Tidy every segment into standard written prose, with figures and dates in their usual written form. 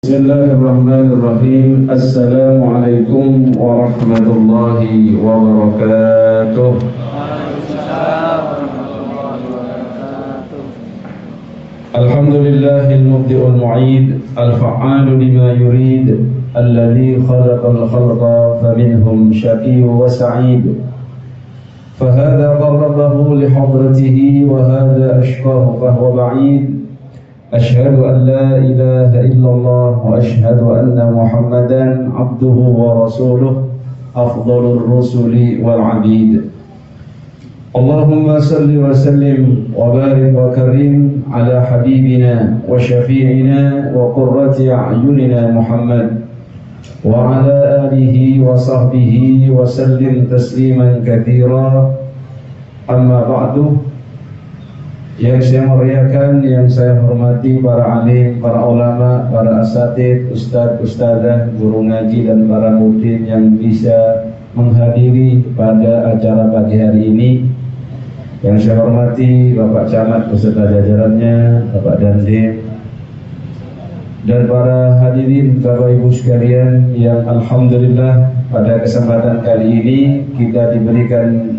Bismillahirrahmanirrahim. Assalamualaikum warahmatullahi wabarakatuh. Alhamdulillahil mubdi'ul mu'id, al-fa'alu lima yurid, alladhi khalaqal khalqa faminhum syaqiyyu wa sa'id. Fahadha qarrabahu lihadratihi wa hadha ashqahu fahuwa ba'id. أشهد أن لا إله إلا الله وأشهد أن محمدا عبده ورسوله أفضل الرسل والعبيد اللهم صل وسلم وبارك وكرم على حبيبنا وشفيعنا وقرة أعيننا محمد وعلى آله وصحبه وسلم تسليما كثيرا أما بعد. Yang saya muliakan, yang saya hormati para alim, para ulama, para asatid, ustadz, ustadzah, guru ngaji dan para murid yang bisa menghadiri pada acara pagi hari ini. Yang saya hormati Bapak Camat beserta jajarannya, Bapak Dandim, dan para hadirin Bapak Ibu sekalian yang alhamdulillah pada kesempatan kali ini kita diberikan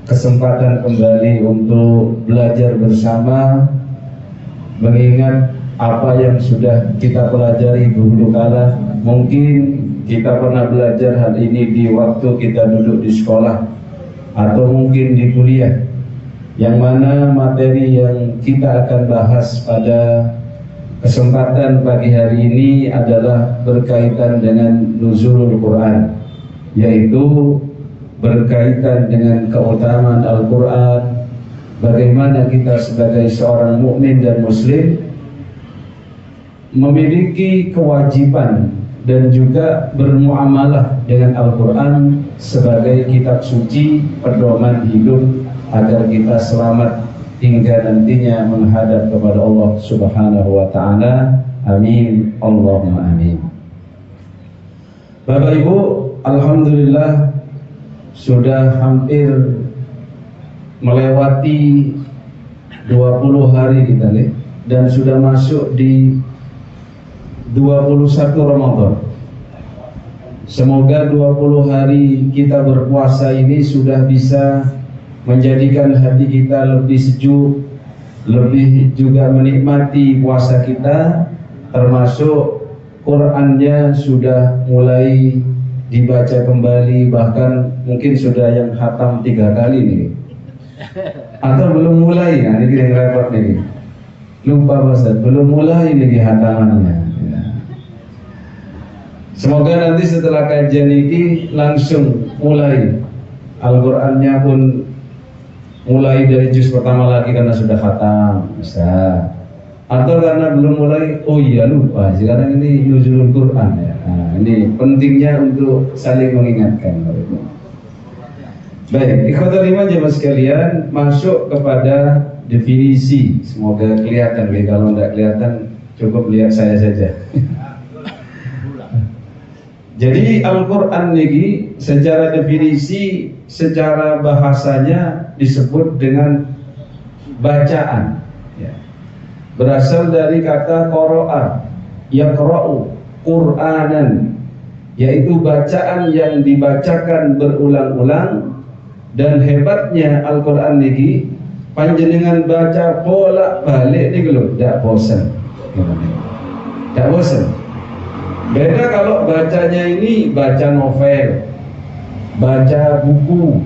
kesempatan kembali untuk belajar bersama, mengingat apa yang sudah kita pelajari dulu kala. Mungkin kita pernah belajar hal ini di waktu kita duduk di sekolah atau mungkin di kuliah, yang mana materi yang kita akan bahas pada kesempatan pagi hari ini adalah berkaitan dengan nuzulul Quran, yaitu berkaitan dengan keutamaan Al-Quran, bagaimana kita sebagai seorang mukmin dan muslim memiliki kewajiban dan juga bermuamalah dengan Al-Quran sebagai kitab suci pedoman hidup agar kita selamat hingga nantinya menghadap kepada Allah Subhanahu wa Ta'ala. Amin, Allahumma amin. Bapak Ibu, alhamdulillah sudah hampir melewati 20 hari kita nih, dan sudah masuk di 21 Ramadan. Semoga 20 hari kita berpuasa ini sudah bisa menjadikan hati kita lebih sejuk, lebih juga menikmati puasa kita, termasuk Qur'annya sudah mulai dibaca kembali, bahkan mungkin sudah yang khatam 3 kali nih, atau belum mulai. Nah, ini yang repot nih, lupa Ustaz, belum mulai nih khatamannya. Semoga nanti setelah kajian ini langsung mulai Al-Qur'annya pun mulai dari juz pertama lagi karena sudah khatam bisa, atau karena belum mulai, oh iya lupa sekarang ini nuzulul Quran ya. Nah, ini pentingnya untuk saling mengingatkan. Baik, ikhwatul iman jemaah sekalian, masuk kepada definisi. Semoga kelihatan, kalau tidak kelihatan cukup lihat saya saja. Jadi Al-Quran ini secara definisi, secara bahasanya disebut dengan bacaan ya. Berasal dari kata qara'a, yaqra'u Qur'anan, yaitu bacaan yang dibacakan berulang-ulang. Dan hebatnya Al-Quran ini panjenengan baca bolak-balik nih loh, tidak bosan. Tidak bosan. Beda kalau bacanya ini baca novel, baca buku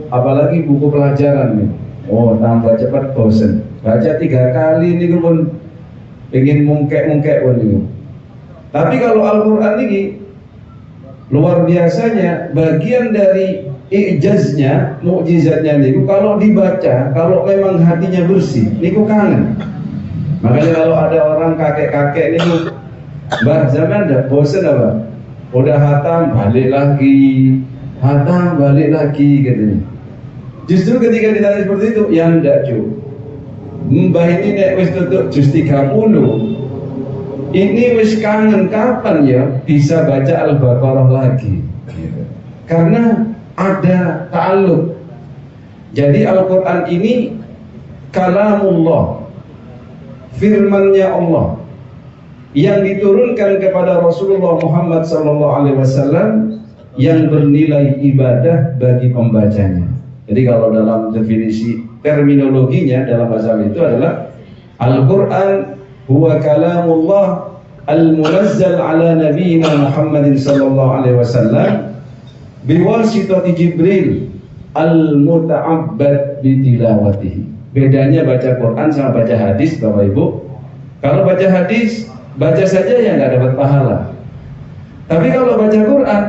apalagi buku pelajaran nih. Oh, tambah cepat bosan. Baca 3 kali ini pun ingin mungkek pun ini. Tapi kalau Al-Quran ini luar biasanya, bagian dari ijaznya, mukjizatnya niku kalau dibaca, kalau memang hatinya bersih, niku kangen. Makanya kalau ada orang kakek-kakek niku, Mbah zaman dah bosan apa? Udah hatam balik lagi, hatam balik lagi katanya. Justru ketika ditanya seperti itu, yang ndak cu, Mbah ini nek wis tutup juz 30, ini wis kangen kapan ya bisa baca Al-Baqarah lagi. Karena ada ta'alluq. Jadi Al-Quran ini kalamullah, firmannya Allah. yang diturunkan kepada Rasulullah Muhammad SAW yang bernilai ibadah bagi pembacanya. Jadi kalau dalam definisi terminologinya dalam bahasa Arab itu adalah Al-Quran huwa kalamullah al-munazzal ala nabiyina Muhammadin sallallahu alaihi wasallam biwasitati Jibril al-muta'abbad bitilawatihi. Bedanya baca Quran sama baca hadis, Bapak Ibu. Kalau baca hadis, baca saja ya nggak dapat pahala. Tapi kalau baca Quran,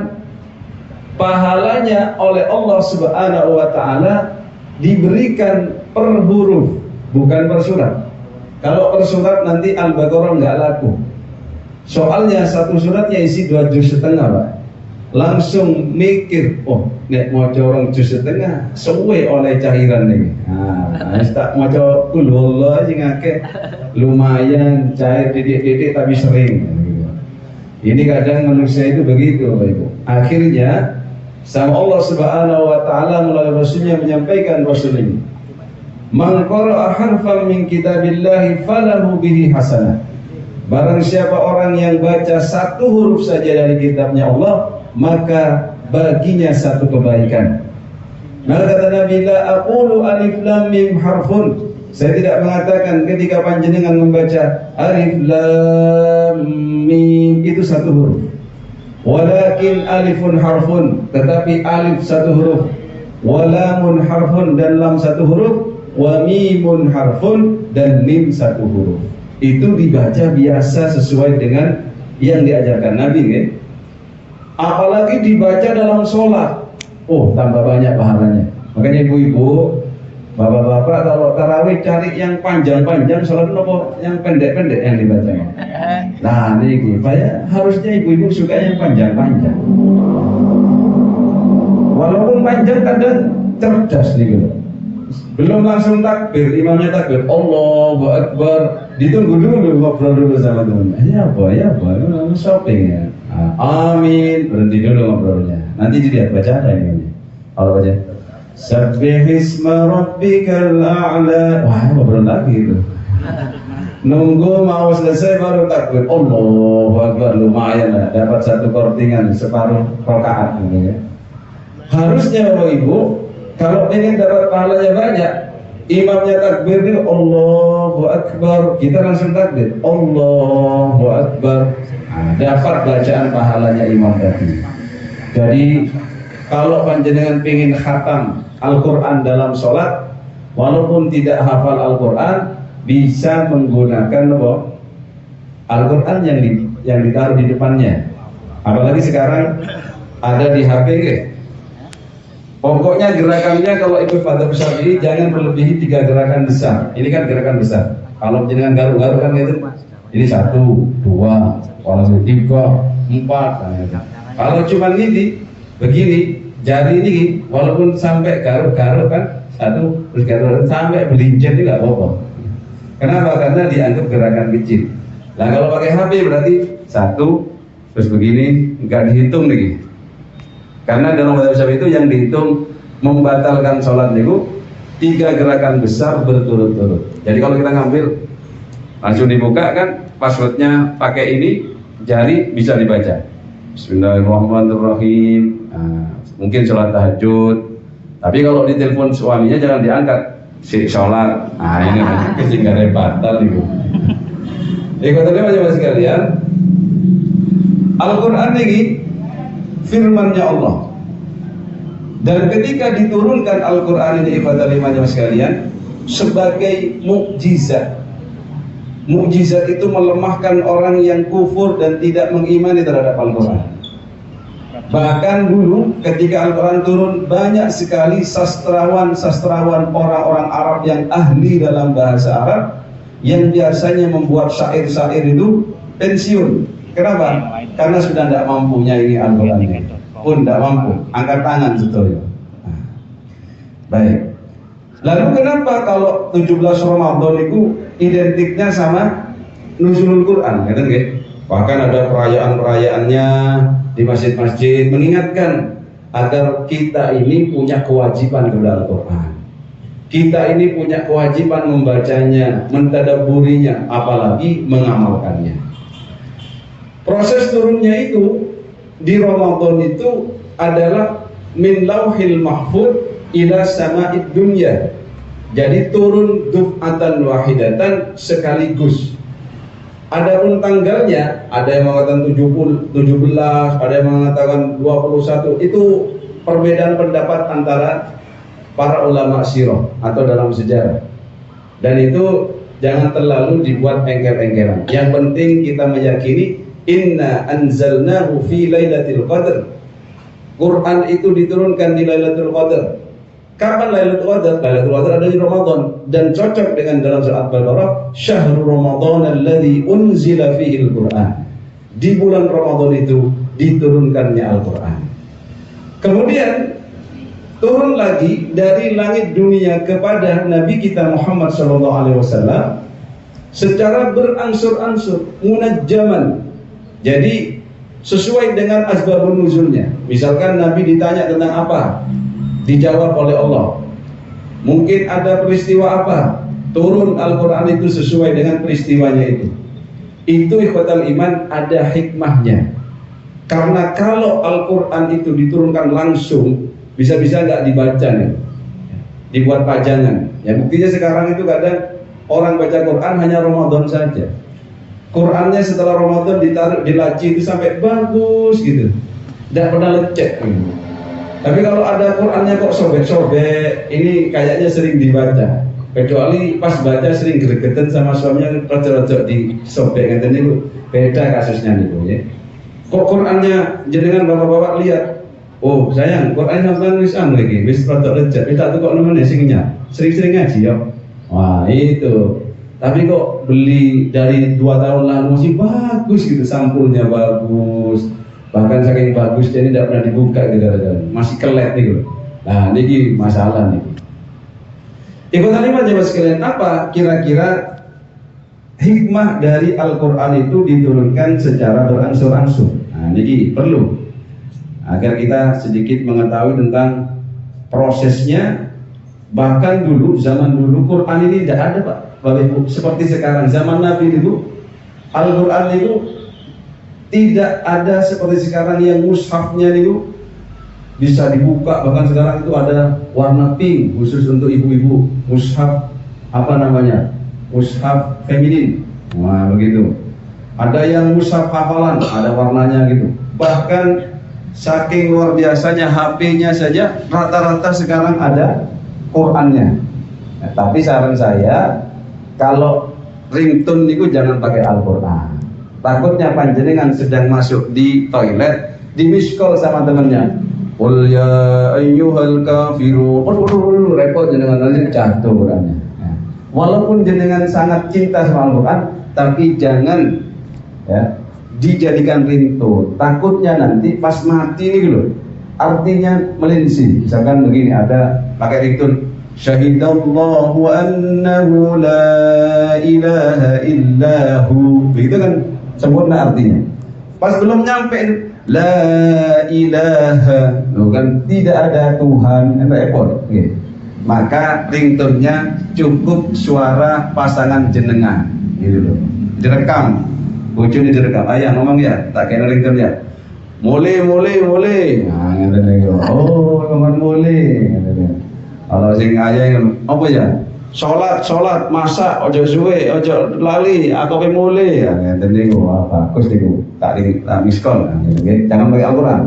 pahalanya oleh Allah Subhanahu wa taala diberikan per huruf, bukan per surat. Kalau per surat nanti Al-Baqarah nggak laku. Soalnya satu suratnya isi 2 juz setengah, Pak. Langsung mikir, oh, nek mau corong juz setengah, suwe oleh cairan nih. Nah, tak mau coba kulullah aja ngake, lumayan cair didik-didik tapi sering. Ini kadang manusia itu begitu, Bapak Ibu. Akhirnya sama Allah Subhanahu wa taala melalui Rasulnya menyampaikan Rasul ini. Man qara'a harfan min kitabillahi falahu bihi hasanah. Barang siapa orang yang baca satu huruf saja dari kitabnya Allah, maka baginya satu kebaikan. Maka kata Nabi, la aqulu alif lam mim harfun. Saya tidak mengatakan ketika panjenengan membaca alif lam mim itu satu huruf. Walakin alifun harfun, tetapi alif satu huruf, walamun harfun dan lam satu huruf, wa mimun harfun dan mim satu huruf. Itu dibaca biasa sesuai dengan yang diajarkan Nabi, kan? Apalagi dibaca dalam sholat, oh tambah banyak pahalanya. Makanya ibu-ibu, bapak-bapak kalau tarawih cari yang panjang-panjang, sholat nopo yang pendek-pendek yang dibaca. Nah ini harusnya ibu-ibu suka yang panjang-panjang. Walaupun panjang kadang cerdas nih gitu. Belum langsung takbir, imamnya takbir, Allahu Akbar, ditunggu dulu, ngobrol dulu sama teman. Ya apa, shopping ya. Amin, berhenti dulu ngobrolnya. Nanti dilihat baca ada ini. Kalau baca, Sabbihisma rabbikal a'la. Wah, ngobrol lagi itu. Nunggu mau selesai baru takbir. Allahu Akbar, lumayan lah, dapat satu kortingan separuh rakaat gitu ya. Harusnya Bapak Ibu, kalau ingin dapat pahalanya banyak, imamnya takbir itu Allahu Akbar, kita langsung takbir Allahu Akbar. Nah, dapat bacaan pahalanya imam tadi. Jadi kalau panjenengan ingin khatam Al-Quran dalam sholat, walaupun tidak hafal Al-Quran, bisa menggunakan Al-Quran yang ditaruh di depannya. Apalagi sekarang ada di HP gitu. Pokoknya gerakannya kalau ikut Madhab Syafi'i jangan melebihi 3 gerakan besar. Ini kan gerakan besar. Kalau jenengan garuk-garuk kan gitu. Ini 1, 2, kalau 3, 4. Kalau cuma ini begini, jari ini walaupun sampai garuk-garuk kan 1, terus garuk sampai belincir itu nggak apa-apa. Kenapa? Karena dianggap gerakan kecil. Nah kalau pakai HP berarti 1, terus begini nggak dihitung nih. Karena dalam Madhab Syafi'i itu yang dihitung membatalkan sholat itu 3 gerakan besar berturut-turut. Jadi kalau kita ngambil langsung dibuka kan, passwordnya pakai ini, jari bisa dibaca. Bismillahirrahmanirrahim. Nah, mungkin sholat tahajud. Tapi kalau di telepon suaminya jangan diangkat. Si sholat. Nah ini ketinggalan batal itu. Ikutannya macam-macam sekalian. Al-Quran ini firman-Nya Allah. Dan ketika diturunkan Al-Quran ini ibadah limanya sekalian sebagai mukjizat. Mukjizat itu melemahkan orang yang kufur dan tidak mengimani terhadap Al-Quran. Bahkan dulu ketika Al-Quran turun, banyak sekali sastrawan orang-orang Arab yang ahli dalam bahasa Arab yang biasanya membuat syair-syair itu pensiun. Kenapa? Karena sudah tidak mampunya ini Al-Quran ini. Pun tidak mampu, angkat tangan sebetulnya. Nah, baik. Lalu kenapa kalau 17 Ramadan itu identiknya sama nuzulul Quran, gitu nggih? Bahkan ada perayaan-perayaannya di masjid-masjid mengingatkan agar kita ini punya kewajiban kepada Al-Quran. Kita ini punya kewajiban membacanya, mentadabburinya, apalagi mengamalkannya. Proses turunnya itu di Ramadan itu adalah min lauhil mahfud ila sama'id dunya. Jadi turun duf'atan wahidatan sekaligus. Adapun tanggalnya ada yang mengatakan 17, ada yang mengatakan 21. Itu perbedaan pendapat antara para ulama sirah atau dalam sejarah. Dan itu jangan terlalu dibuat engkel-engkelan. Yang penting kita meyakini inna anzalnahu fi lailatul qadr. Quran itu diturunkan di Lailatul Qadar. Kapan Lailatul Qadar? Lailatul Qadar ada di Ramadan dan cocok dengan dalam surat Al-Baqarah, syahrul Ramadan alladzi unzila fihi al-Qur'an. Di bulan Ramadan itu diturunkannya Al-Qur'an. Kemudian turun lagi dari langit dunia kepada Nabi kita Muhammad SAW secara berangsur-angsur, munajjaman. Jadi sesuai dengan asbabun nuzulnya. Misalkan Nabi ditanya tentang apa, dijawab oleh Allah. Mungkin ada peristiwa apa, turun Al-Quran itu sesuai dengan peristiwanya itu. Itu ikhwatal iman ada hikmahnya. Karena kalau Al-Quran itu diturunkan langsung, bisa-bisa nggak dibaca nih, dibuat pajangan. Ya buktinya sekarang itu kadang orang baca Quran hanya Ramadan saja. Qurannya setelah Ramadan ditaruh di laci itu sampai bagus gitu, tidak pernah lecek gitu. Tapi kalau ada Qurannya kok sobek-sobek, ini kayaknya sering dibaca. Kecuali pas baca sering gregetan sama suaminya, rojok-rojok disobek ngeten niku. Beda kasusnya niku ya. Kok Qurannya jenengan bapak-bapak lihat, oh sayang, Quran sampean wis lagi, wis rojok lecek. Tak tuh kok nemene sing nyat. Sering-sering ngaji ya. Wah, itu. Tapi kok beli dari 2 tahun lalu masih bagus gitu, sampulnya bagus, bahkan saking bagus jadi tidak pernah dibuka gitu, masih kelet nih. Nah ini masalah nih. Ikut kalimat jawab sekalian, apa kira-kira hikmah dari Al-Quran itu diturunkan secara berangsur-angsur? Nah ini perlu agar kita sedikit mengetahui tentang prosesnya. Bahkan dulu, zaman dulu Quran ini tidak ada Pak, Bapak Ibu, seperti sekarang. Zaman Nabi itu Al-Quran itu tidak ada seperti sekarang yang mushafnya itu bisa dibuka. Bahkan sekarang itu ada warna pink khusus untuk ibu-ibu, mushaf apa namanya, mushaf feminin. Wah begitu. Ada yang mushaf hafalan, ada warnanya gitu. Bahkan saking luar biasanya HP-nya saja rata-rata sekarang ada Qurannya. Nah, tapi saran saya kalau ringtone itu jangan pakai Al-Quran. Takutnya panjenengan sedang masuk di toilet, di miss call sama temannya. Qul ya ayyuhal kafirun. Repot jenengan nanti jatuh Qurannya. Nah, walaupun jenengan sangat cinta sama Al-Quran, tapi jangan ya dijadikan ringtone. Takutnya nanti pas mati nih loh, artinya melinsi. Misalkan begini, ada pakai ringtone, syahidallahu annahu la ilaha illahu, begitu kan sempurna artinya. Pas belum nyampe la ilaha, kan tidak ada Tuhan, repot. Okay. Maka ringtone-nya cukup suara pasangan jenengan, gitu loh. Direkam, bojone direkam, ayah ngomong ya, tak kena ringtone ya. Mulai. Nah, oh, kapan mulai? Kalau sing ayah apa ya? Sholat, masak, ojo suwe, ojo lali, aku pe mulai. Ya, ngeten niku, bagus niku. Tak miskol. Jangan pakai Al-Qur'an.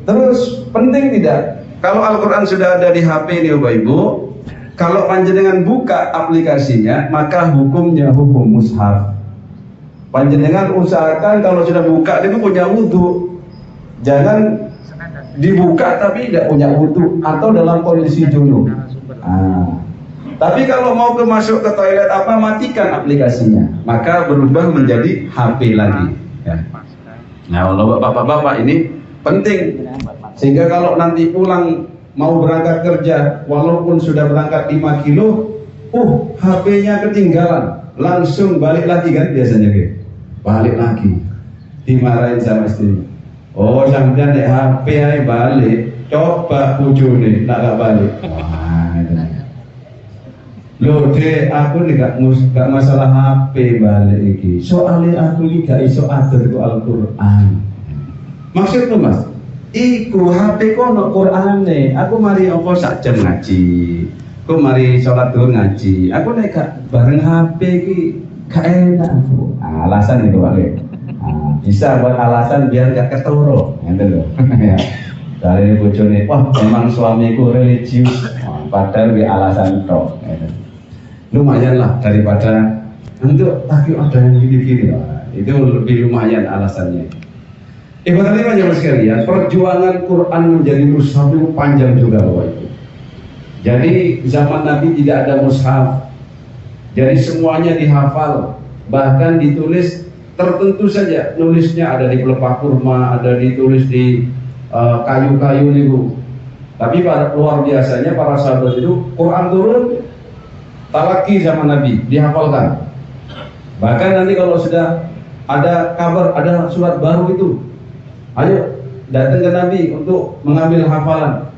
Terus penting tidak? Kalau Al-Qur'an sudah ada di HP nih Bapak Ibu, kalau panjenengan buka aplikasinya, maka hukumnya hukum mushaf. Panjenengan usahakan kalau sudah buka itu punya wudu. Jangan dibuka tapi tidak punya wudu atau dalam kondisi junub. Tapi kalau mau masuk ke toilet apa, matikan aplikasinya, maka berubah menjadi HP lagi. Ya. Nah, kalau bapak-bapak ini penting, sehingga kalau nanti pulang mau berangkat kerja, walaupun sudah berangkat 5 kilo, HP-nya ketinggalan, langsung balik lagi kan biasanya gitu. Balik lagi, dimarahin sama istri. Oh sampeyan nek HP ae balik, coba bojone nak gak balik. Wah, Loh dek, aku nih gak masalah HP balik iki. Soalnya aku ini gak iso atur itu Al-Quran. Maksudku mas, iku HP ku ono Qur'ane. Aku mari apa sak jam ngaji. Aku mari sholat duhur ngaji. Aku nek gak bareng HP iki gak enak aku. Alasan itu balik. Bisa buat alasan biar gak ketoro, gitu loh. Dari bojone, wah memang suamiku religius. Padahal di alasan tok. Lumayan lah daripada untuk tapi ada yang gini-gini lah. Itu lebih lumayan alasannya. Ibadah lima jamaah sekalian, perjuangan Quran menjadi mushaf itu panjang juga Bapak Ibu. Jadi zaman Nabi tidak ada mushaf. Jadi semuanya dihafal, bahkan ditulis tertentu saja. Nulisnya ada di pelepah kurma, ada ditulis di kayu-kayu itu. Tapi luar biasanya para sahabat itu Quran turun talaki zaman Nabi, dihafalkan. Bahkan nanti kalau sudah ada kabar, ada surat baru itu, ayo datang ke Nabi untuk mengambil hafalan.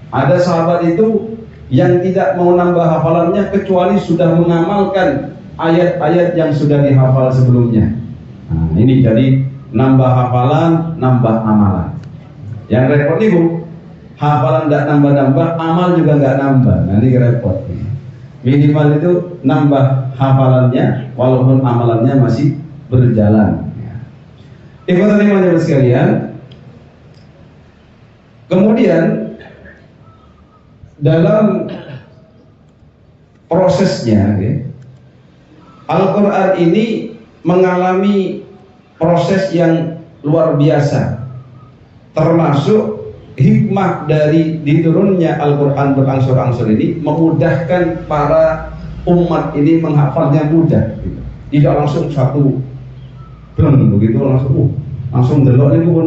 Ada sahabat itu yang tidak mau nambah hafalannya kecuali sudah mengamalkan ayat-ayat yang sudah dihafal sebelumnya. Nah, ini jadi nambah hafalan, nambah amalan. Yang repot itu hafalan tidak nambah-nambah, amal juga nggak nambah. Nah, ini repot. Minimal itu nambah hafalannya walaupun amalannya masih berjalan. Ikhwatan iman sekalian, kemudian dalam prosesnya Al-Quran ini mengalami proses yang luar biasa, termasuk hikmah dari diturunnya Al-Quran berangsur-angsur ini memudahkan para umat ini menghafalnya mudah gitu. Tidak langsung satu belum begitu langsung delok ini pun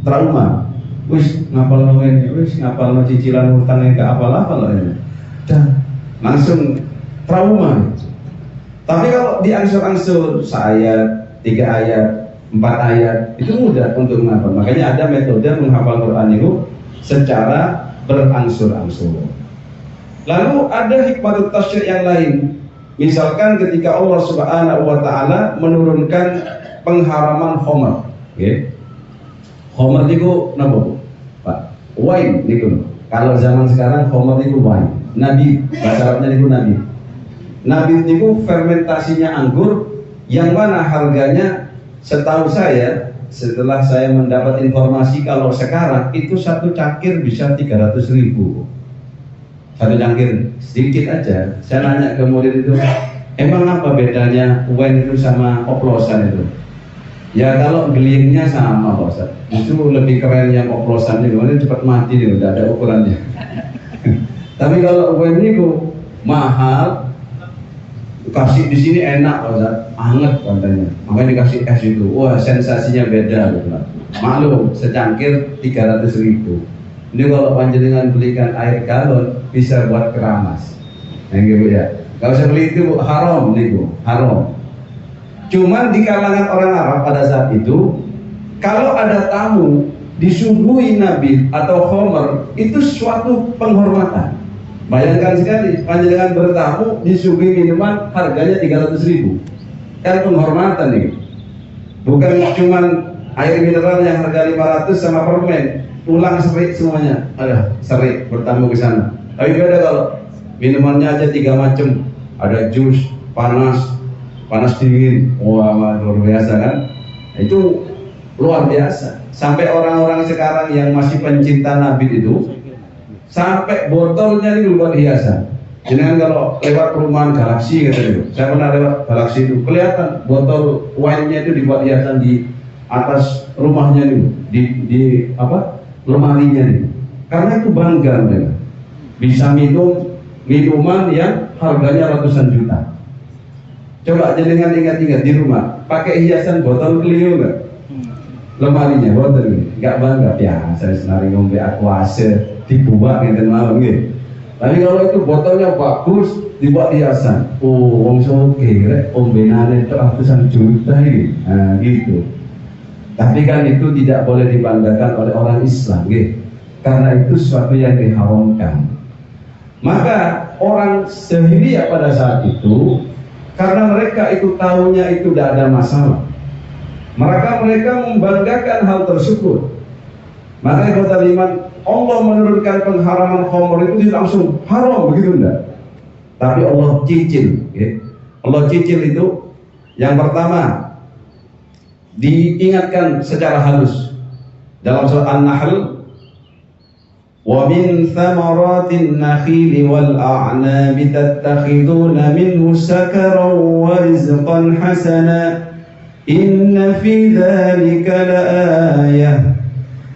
trauma. Wis ngapal ini, wis ngapal cicilan hutangnya ke apal-apal ini. Dan langsung trauma. Tapi kalau diangsur-angsur seayat, 3 ayat, 4 ayat itu mudah untuk menghafal. Makanya ada metode menghafal Quran itu secara berangsur-angsur. Lalu ada hikmah tafsir yang lain. Misalkan ketika Allah Subhanahu wa taala menurunkan pengharaman khamr, nggih. Khamr niku napa, Bu? Pak. Wine niku. Kalau zaman sekarang khamr niku wine. Nabi bahasa Arabnya niku nabi. Nabi niku fermentasinya anggur yang mana harganya setahu saya setelah saya mendapat informasi kalau sekarang itu satu cangkir bisa 300.000. Satu cangkir sedikit aja. Saya nanya ke murid itu, emang apa bedanya wine itu sama oplosan itu? Ya kalau gelingnya sama Pak Ustaz. Justru lebih keren yang oplosan itu, ini cepat mati nih, udah ada ukurannya. Tapi kalau wine itu mahal, kasih di sini enak Pak Ustaz, anget katanya. Makanya dikasih es itu, wah sensasinya beda gitu. Maklum secangkir 300.000. Ini kalau panjenengan belikan air galon bisa buat keramas. Yang gitu ya. Kalau saya beli itu haram nih Bu, haram. Cuman di kalangan orang Arab pada saat itu, kalau ada tamu disuguhi nabi atau khamr itu suatu penghormatan. Bayangkan sekali, panjenengan bertamu disuguhi minuman harganya 300.000. Kan penghormatan nih. Bukan cuman air mineral yang harga 500 sama permen. Ulang serik semuanya, ada serik bertamu ke sana. Tapi beda kalau minumannya aja 3 macam, ada jus, panas dingin, wah luar biasa kan? Itu luar biasa. Sampai orang-orang sekarang yang masih pencinta Nabi itu, sampai botolnya ini buat hiasan. Jangan kalau lewat perumahan Galaksi gitu, saya pernah lewat Galaksi itu, kelihatan botol wine-nya itu dibuat hiasan di atas rumahnya nih, di apa? Lemarinya nih, karena itu bangga mereka bisa minum minuman yang harganya ratusan juta. Coba jenengan ingat-ingat di rumah pakai hiasan botol Clio nggak? Lemarinya botol ini nggak bangga ya, saya senari ngombe Aquase dibuat ngeten mawon nggih. Tapi kalau itu botolnya bagus dibuat hiasan, oh wong soge rek ombenane ratusan juta ini, nah gitu. Tapi kan itu tidak boleh dibanggakan oleh orang Islam, gitu. Karena itu sesuatu yang diharamkan. Maka orang Jahiliyah pada saat itu, karena mereka itu tahunya itu tidak ada masalah, maka mereka membanggakan hal tersebut. Maka kata iman, Allah menurunkan pengharaman khamr itu langsung haram, begitu enggak? Tapi Allah cicil, ya. Allah cicil itu yang pertama diingatkan secara halus dalam surat An-Nahl, wa min thamaratin nakhili wal a'nabi tattakhiduna minhu sakaran wa rizqan hasana inna fi dzalika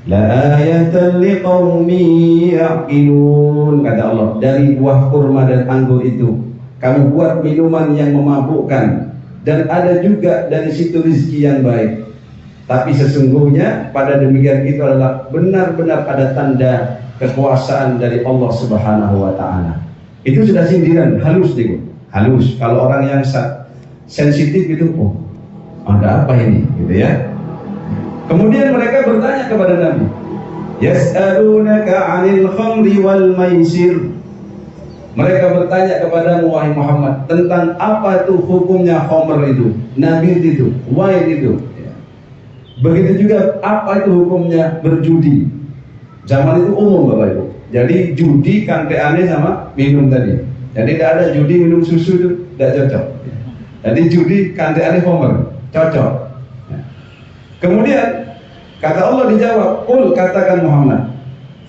la'ayatan liqaumin ya'qilun. Kata Allah, dari buah kurma dan anggur itu kamu buat minuman yang memabukkan, dan ada juga dari situ rezeki yang baik. Tapi sesungguhnya pada demikian itu adalah benar-benar ada tanda kekuasaan dari Allah Subhanahu wa taala. Itu sudah sindiran halus nih, halus. Kalau orang yang sensitif itu, oh, ada apa ini, gitu ya. Kemudian mereka bertanya kepada Nabi, yas'alunaka 'anil khamri wal maisir. Mereka bertanya kepada wahai Muhammad tentang apa itu hukumnya khamr itu, nabid itu, wine itu. Begitu juga apa itu hukumnya berjudi. Zaman itu umum Bapak Ibu. Jadi judi kanteannya sama minum tadi. Jadi tidak ada judi minum susu itu tidak cocok. Jadi judi kanteannya khamr cocok. Kemudian kata Allah dijawab, qul, katakan Muhammad,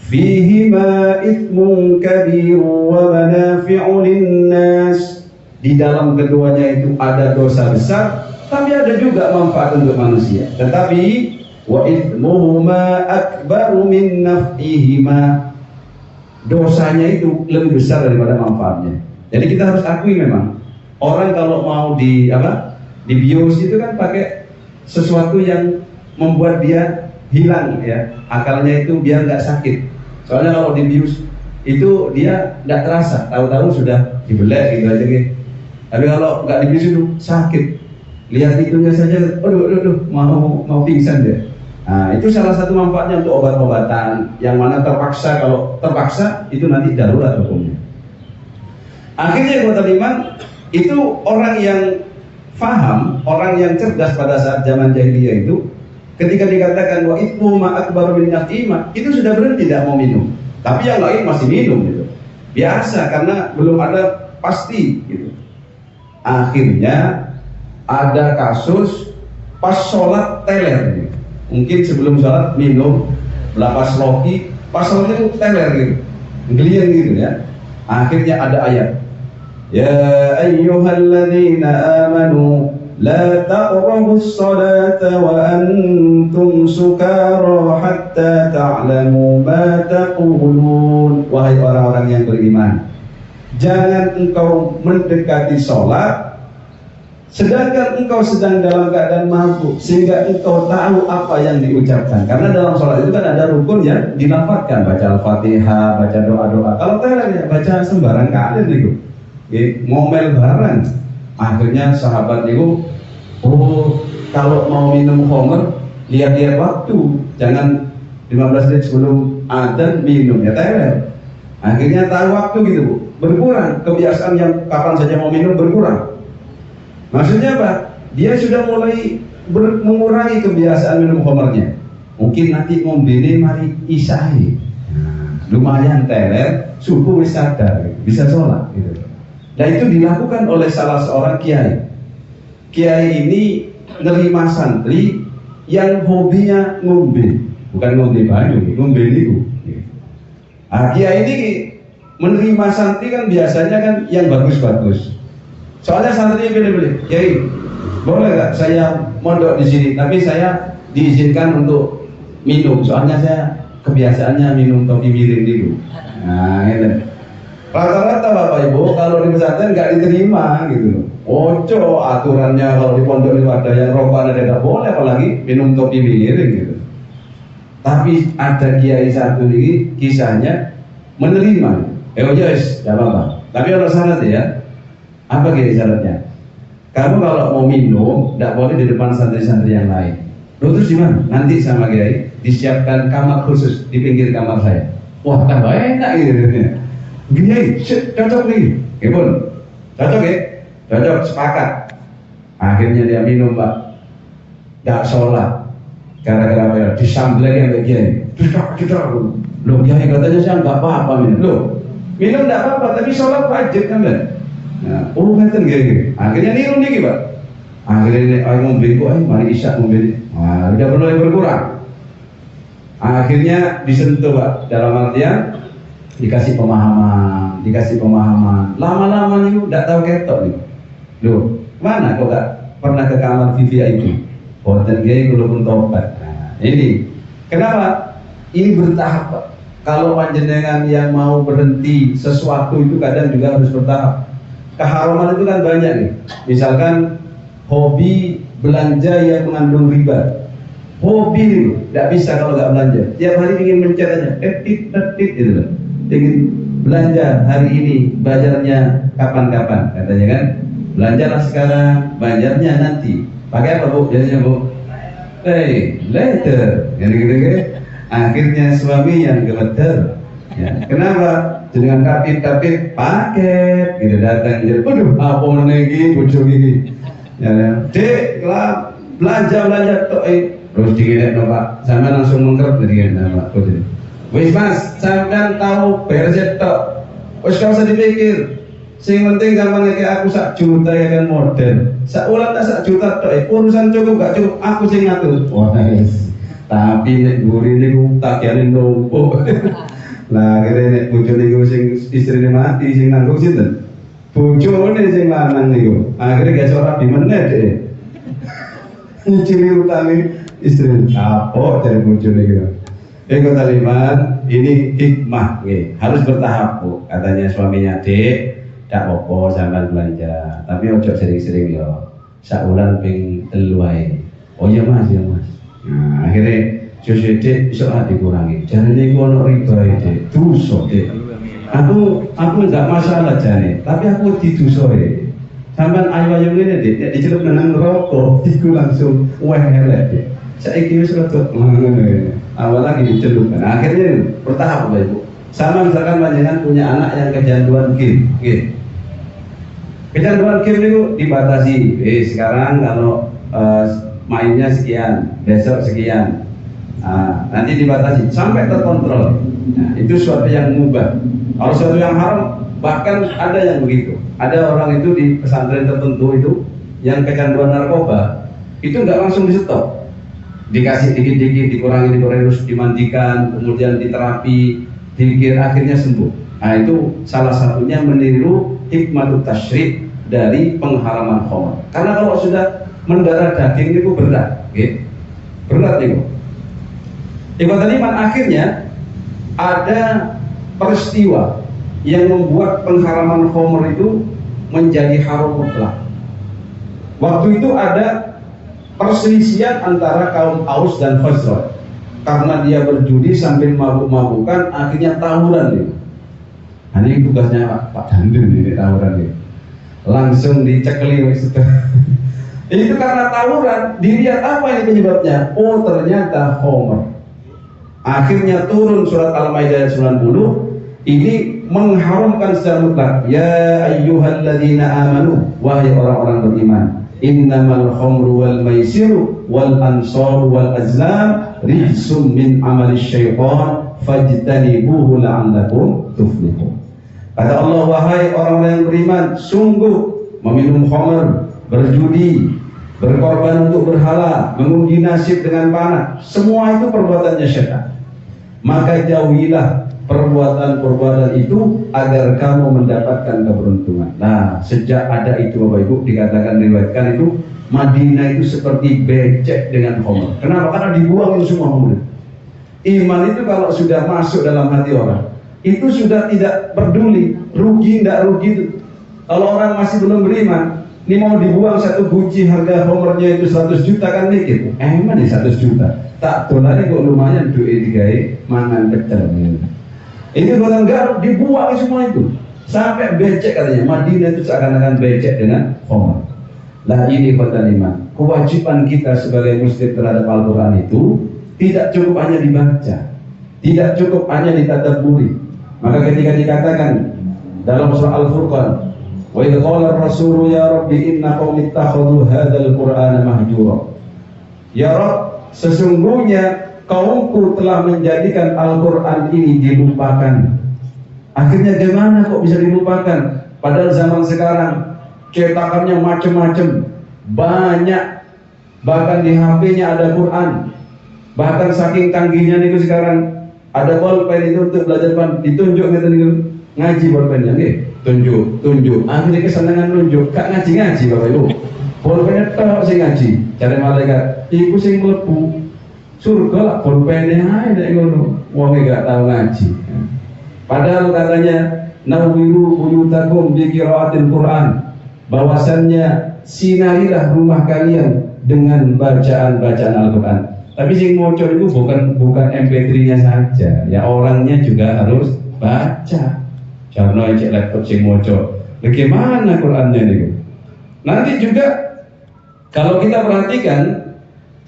fihima ithmun kabir wa manafi'u linnas. Di dalam keduanya itu ada dosa besar, tapi ada juga manfaat untuk manusia. Tetapi wa ithmuhuma akbaru min naf'ihima. Dosanya itu lebih besar daripada manfaatnya. Jadi kita harus akui memang orang kalau mau dibius itu kan pakai sesuatu yang membuat dia hilang ya akalnya itu biar nggak sakit. Soalnya kalau dibius itu dia nggak terasa, tahu-tahu sudah dibelek gitu aja gitu. Tapi kalau nggak dibius itu sakit. Lihat itunya saja, aduh, mau pingsan dia. Nah, itu salah satu manfaatnya untuk obat-obatan yang mana terpaksa, kalau terpaksa itu nanti darurat hukumnya. Akhirnya kata iman itu orang yang faham, orang yang cerdas pada saat zaman jahiliyah itu, ketika dikatakan wa ithmu ma akbar min naf'ihima, itu sudah berhenti tidak mau minum. Tapi yang lain masih minum gitu. Biasa karena belum ada pasti gitu. Akhirnya ada kasus pas sholat teler gitu. Mungkin sebelum sholat minum lapas loki, pas sholat itu teler gitu, geliang gitu ya. Akhirnya ada ayat, ya ayyuhalladzina amanu la taqrabus salata wa antum sukara hatta ta'lamu ma taqulun. Wahai orang-orang yang beriman, jangan engkau mendekati sholat sedangkan engkau sedang dalam keadaan mabuk, sehingga engkau tahu apa yang diucapkan. Karena dalam sholat itu kan ada rukun yang dilafadzkan, baca Al-Fatihah, baca doa-doa. Kalau teler ya baca sembarang kali itu, ngomel barang. Akhirnya sahabat itu, oh kalau mau minum khamr lihat-lihat waktu, jangan 15 menit sebelum adzan minum ya teler. Akhirnya tahu waktu gitu, berkurang kebiasaan yang kapan saja mau minum berkurang. Maksudnya apa? Dia sudah mulai mengurangi kebiasaan minum khamrnya. Mungkin nanti ngombene mari isya'i. Lumayan teler, subuh wis sadar, bisa sholat gitu. Dan itu dilakukan oleh salah seorang kiai. Kiai ini nerima santri yang hobinya ngombe, bukan ngombe banyu, ngombe itu. Kiai ini menerima santri kan biasanya kan yang bagus-bagus. Soalnya santrinya pilih-pilih, Kiai, boleh nggak saya mondok di sini? Tapi saya diizinkan untuk minum. Soalnya saya kebiasaannya minum kopi miring dulu. Nah, itu. Rata-rata Bapak Ibu kalau di pesantren nggak diterima gitu. Ojo aturannya kalau di pondok itu ada yang rokok ada nggak boleh, apalagi minum kopi miring gitu. Tapi ada kiai satu ini kisahnya menerima. Yes, nggak apa-apa. Tapi ada syarat ya. Apa kiai syaratnya? Kamu kalau mau minum, tidak boleh di depan santri-santri yang lain. Loh, terus gimana? Nanti sama kiai disiapkan kamar khusus di pinggir kamar saya. Wah, tambah enak gitu. Gini, cocok nih, gimana? Cocok ya? Cocok, sepakat. Akhirnya dia minum Pak, gak sholat. Gara-gara apa ya? Disambelin kayak gini. Cucak. Loh, Kiai katanya saya nggak apa-apa minum. Loh, minum nggak apa-apa, tapi sholat wajib kan? Nah, ngeten gini. Akhirnya niru nih Pak. Akhirnya ayo ngombe kok, mari isya ngombe. Nah, udah mulai berkurang. Akhirnya disentuh Pak, dalam artian dikasih pemahaman. Lama-lama nih udah tahu ketok nih. Loh, mana kok gak pernah ke kamar VIP? Hotel gay belum tobat. Nah, ini kenapa? Ini bertahap Pak. Kalau panjenengan yang mau berhenti sesuatu itu kadang juga harus bertahap. Keharaman itu kan banyak nih. Misalkan hobi belanja yang mengandung riba. Hobi itu tidak bisa kalau nggak belanja. Tiap hari ingin mencet aja, etit gitu loh. Ingin belanja hari ini, bayarnya kapan-kapan katanya kan. Belanjalah sekarang, bayarnya nanti. Pakai apa Bu? Biasanya Bu? Later. Gitu. Akhirnya suami yang gemeter. Ya. Kenapa? Dengan kapit paket gitu datang jadi, waduh apa menegi bojo gigi. Ya, Dek, belanja tok terus digini Pak. Sama langsung mengkerut dari Pak. Wis Mas, sampean tahu beres tok. Wis gak usah dipikir. Sing penting gampang kayak aku 1 juta ya kan model. Saulan tak 1 juta tok, urusan cukup gak cukup aku sing ngatur. Wah, tapi nek guri niku tagiane numpuk. Lah akhirnya nek bojone niku sing istrine mati sing nanggung sinten? Bojone sing lanang niku. Akhirnya gak ora dimeneh dhek. Nyicili utang istri kapok dari bojone niku. Kota Liman, ini hikmah nggih. Harus bertahap Bu. Katanya suaminya, Dek, tak apa sampean belanja, tapi ojo sering-sering yo. Saulan ping 3 wae. Oh iya Mas, ya Mas. Nah, akhirnya Dek iso dikurangi. Jarene iku ono riba Dek. Dosa Dek. Aku enggak masalah jane, tapi aku didosoe. Sampeyan ayu-ayu ngene Dek, nek dicelup nang rokok iku langsung weh elek Dek. Saiki wis rada awal lagi dicelup. Nah, akhirnya bertahap Bapak Ibu. Sama misalkan panjenengan punya anak yang kecanduan game, kecanduan game itu dibatasi. Sekarang kalau mainnya sekian, besok sekian, nanti dibatasi sampai terkontrol. Nah, itu suatu yang mubah. Kalau suatu yang haram, bahkan ada yang begitu. Ada orang itu di pesantren tertentu itu yang kecanduan narkoba, itu nggak langsung di stop. Dikasih dikit-dikit, dikurangi terus dimandikan, kemudian diterapi, dikir akhirnya sembuh. Nah itu salah satunya meniru hikmatut tasyrik dari pengharaman khamr. Karena kalau sudah mendarah daging itu berat, berat itu. Ibadah iman akhirnya ada peristiwa yang membuat pengharaman khamr itu menjadi haram mutlak. Waktu itu ada perselisihan antara kaum Aus dan Khazraj karena dia berjudi sambil mabuk-mabukan, akhirnya tawuran nih. Nah, ini tugasnya Pak Dandun ini tawuran nih. Langsung dicekeli itu karena tawuran, dilihat apa ini penyebabnya? Oh ternyata khamr. Akhirnya turun surat Al-Maidah ayat 90, ini mengharamkan secara mutlak. Ya ayyuhalladzina amanu, wahai orang-orang beriman, innamal khamru wal maisiru wal ansaru wal azlam rijsum min amali syaitan fajtanibuhu la'allakum tuflihun. Kata Allah, wahai orang yang beriman, sungguh meminum khamr, berjudi, berkorban untuk berhala, mengundi nasib dengan panah, semua itu perbuatannya syaitan. Maka jauhilah perbuatan-perbuatan itu agar kamu mendapatkan keberuntungan. Nah, sejak ada itu Bapak Ibu, dikatakan diriwayatkan itu Madinah itu seperti becek dengan khamr. Kenapa? Karena dibuang itu semua khamr. Iman itu kalau sudah masuk dalam hati orang, itu sudah tidak peduli rugi tidak rugi itu. Kalau orang masih belum beriman, ini mau dibuang satu guci harga khamrnya itu 100 juta kan mikir, emang nih 100 juta. Tak dolari kok lumayan duit digawe mangan pecel. Ini bukan garuk, dibuang semua itu sampai becek katanya. Madinah itu seakan-akan becek dengan khamr. Lah ini kota iman, kewajiban kita sebagai muslim terhadap Al-Quran itu tidak cukup hanya dibaca, tidak cukup hanya ditadabburi. Maka ketika dikatakan dalam surah Al-Furqan, wa idh qala ar-rasulu ya rabbi inna qaumi ittakhadhu hadzal qur'ana mahjura. Ya Rabb, sesungguhnya kaumku telah menjadikan Al-Qur'an ini dilupakan. Akhirnya gimana kok bisa dilupakan? Padahal zaman sekarang cetakannya macam-macam, banyak, bahkan di HP-nya ada Quran. Bahkan saking canggihnya niku sekarang ada pulpen itu untuk belajar ditunjuk ngeten niku. Ngaji pulpennya nggih, tunjuk. Akhirnya kesenangan nunjuk, gak ngaji Bapak Ibu. Pulpennya tok sing ngaji. Jare malaikat, iku sing mlebu surga lah pulpennya ae nek ngono. Wong gak tahu ngaji. Padahal katanya nawiru buyutakum bi qiraatil Quran. Bahwasannya sinarilah rumah kalian dengan bacaan-bacaan Al-Quran. Tapi sing moco itu bukan MP3-nya saja, ya orangnya juga harus baca. Jangan cek laptop sing moco. Bagaimana Qurannya itu? Nanti juga kalau kita perhatikan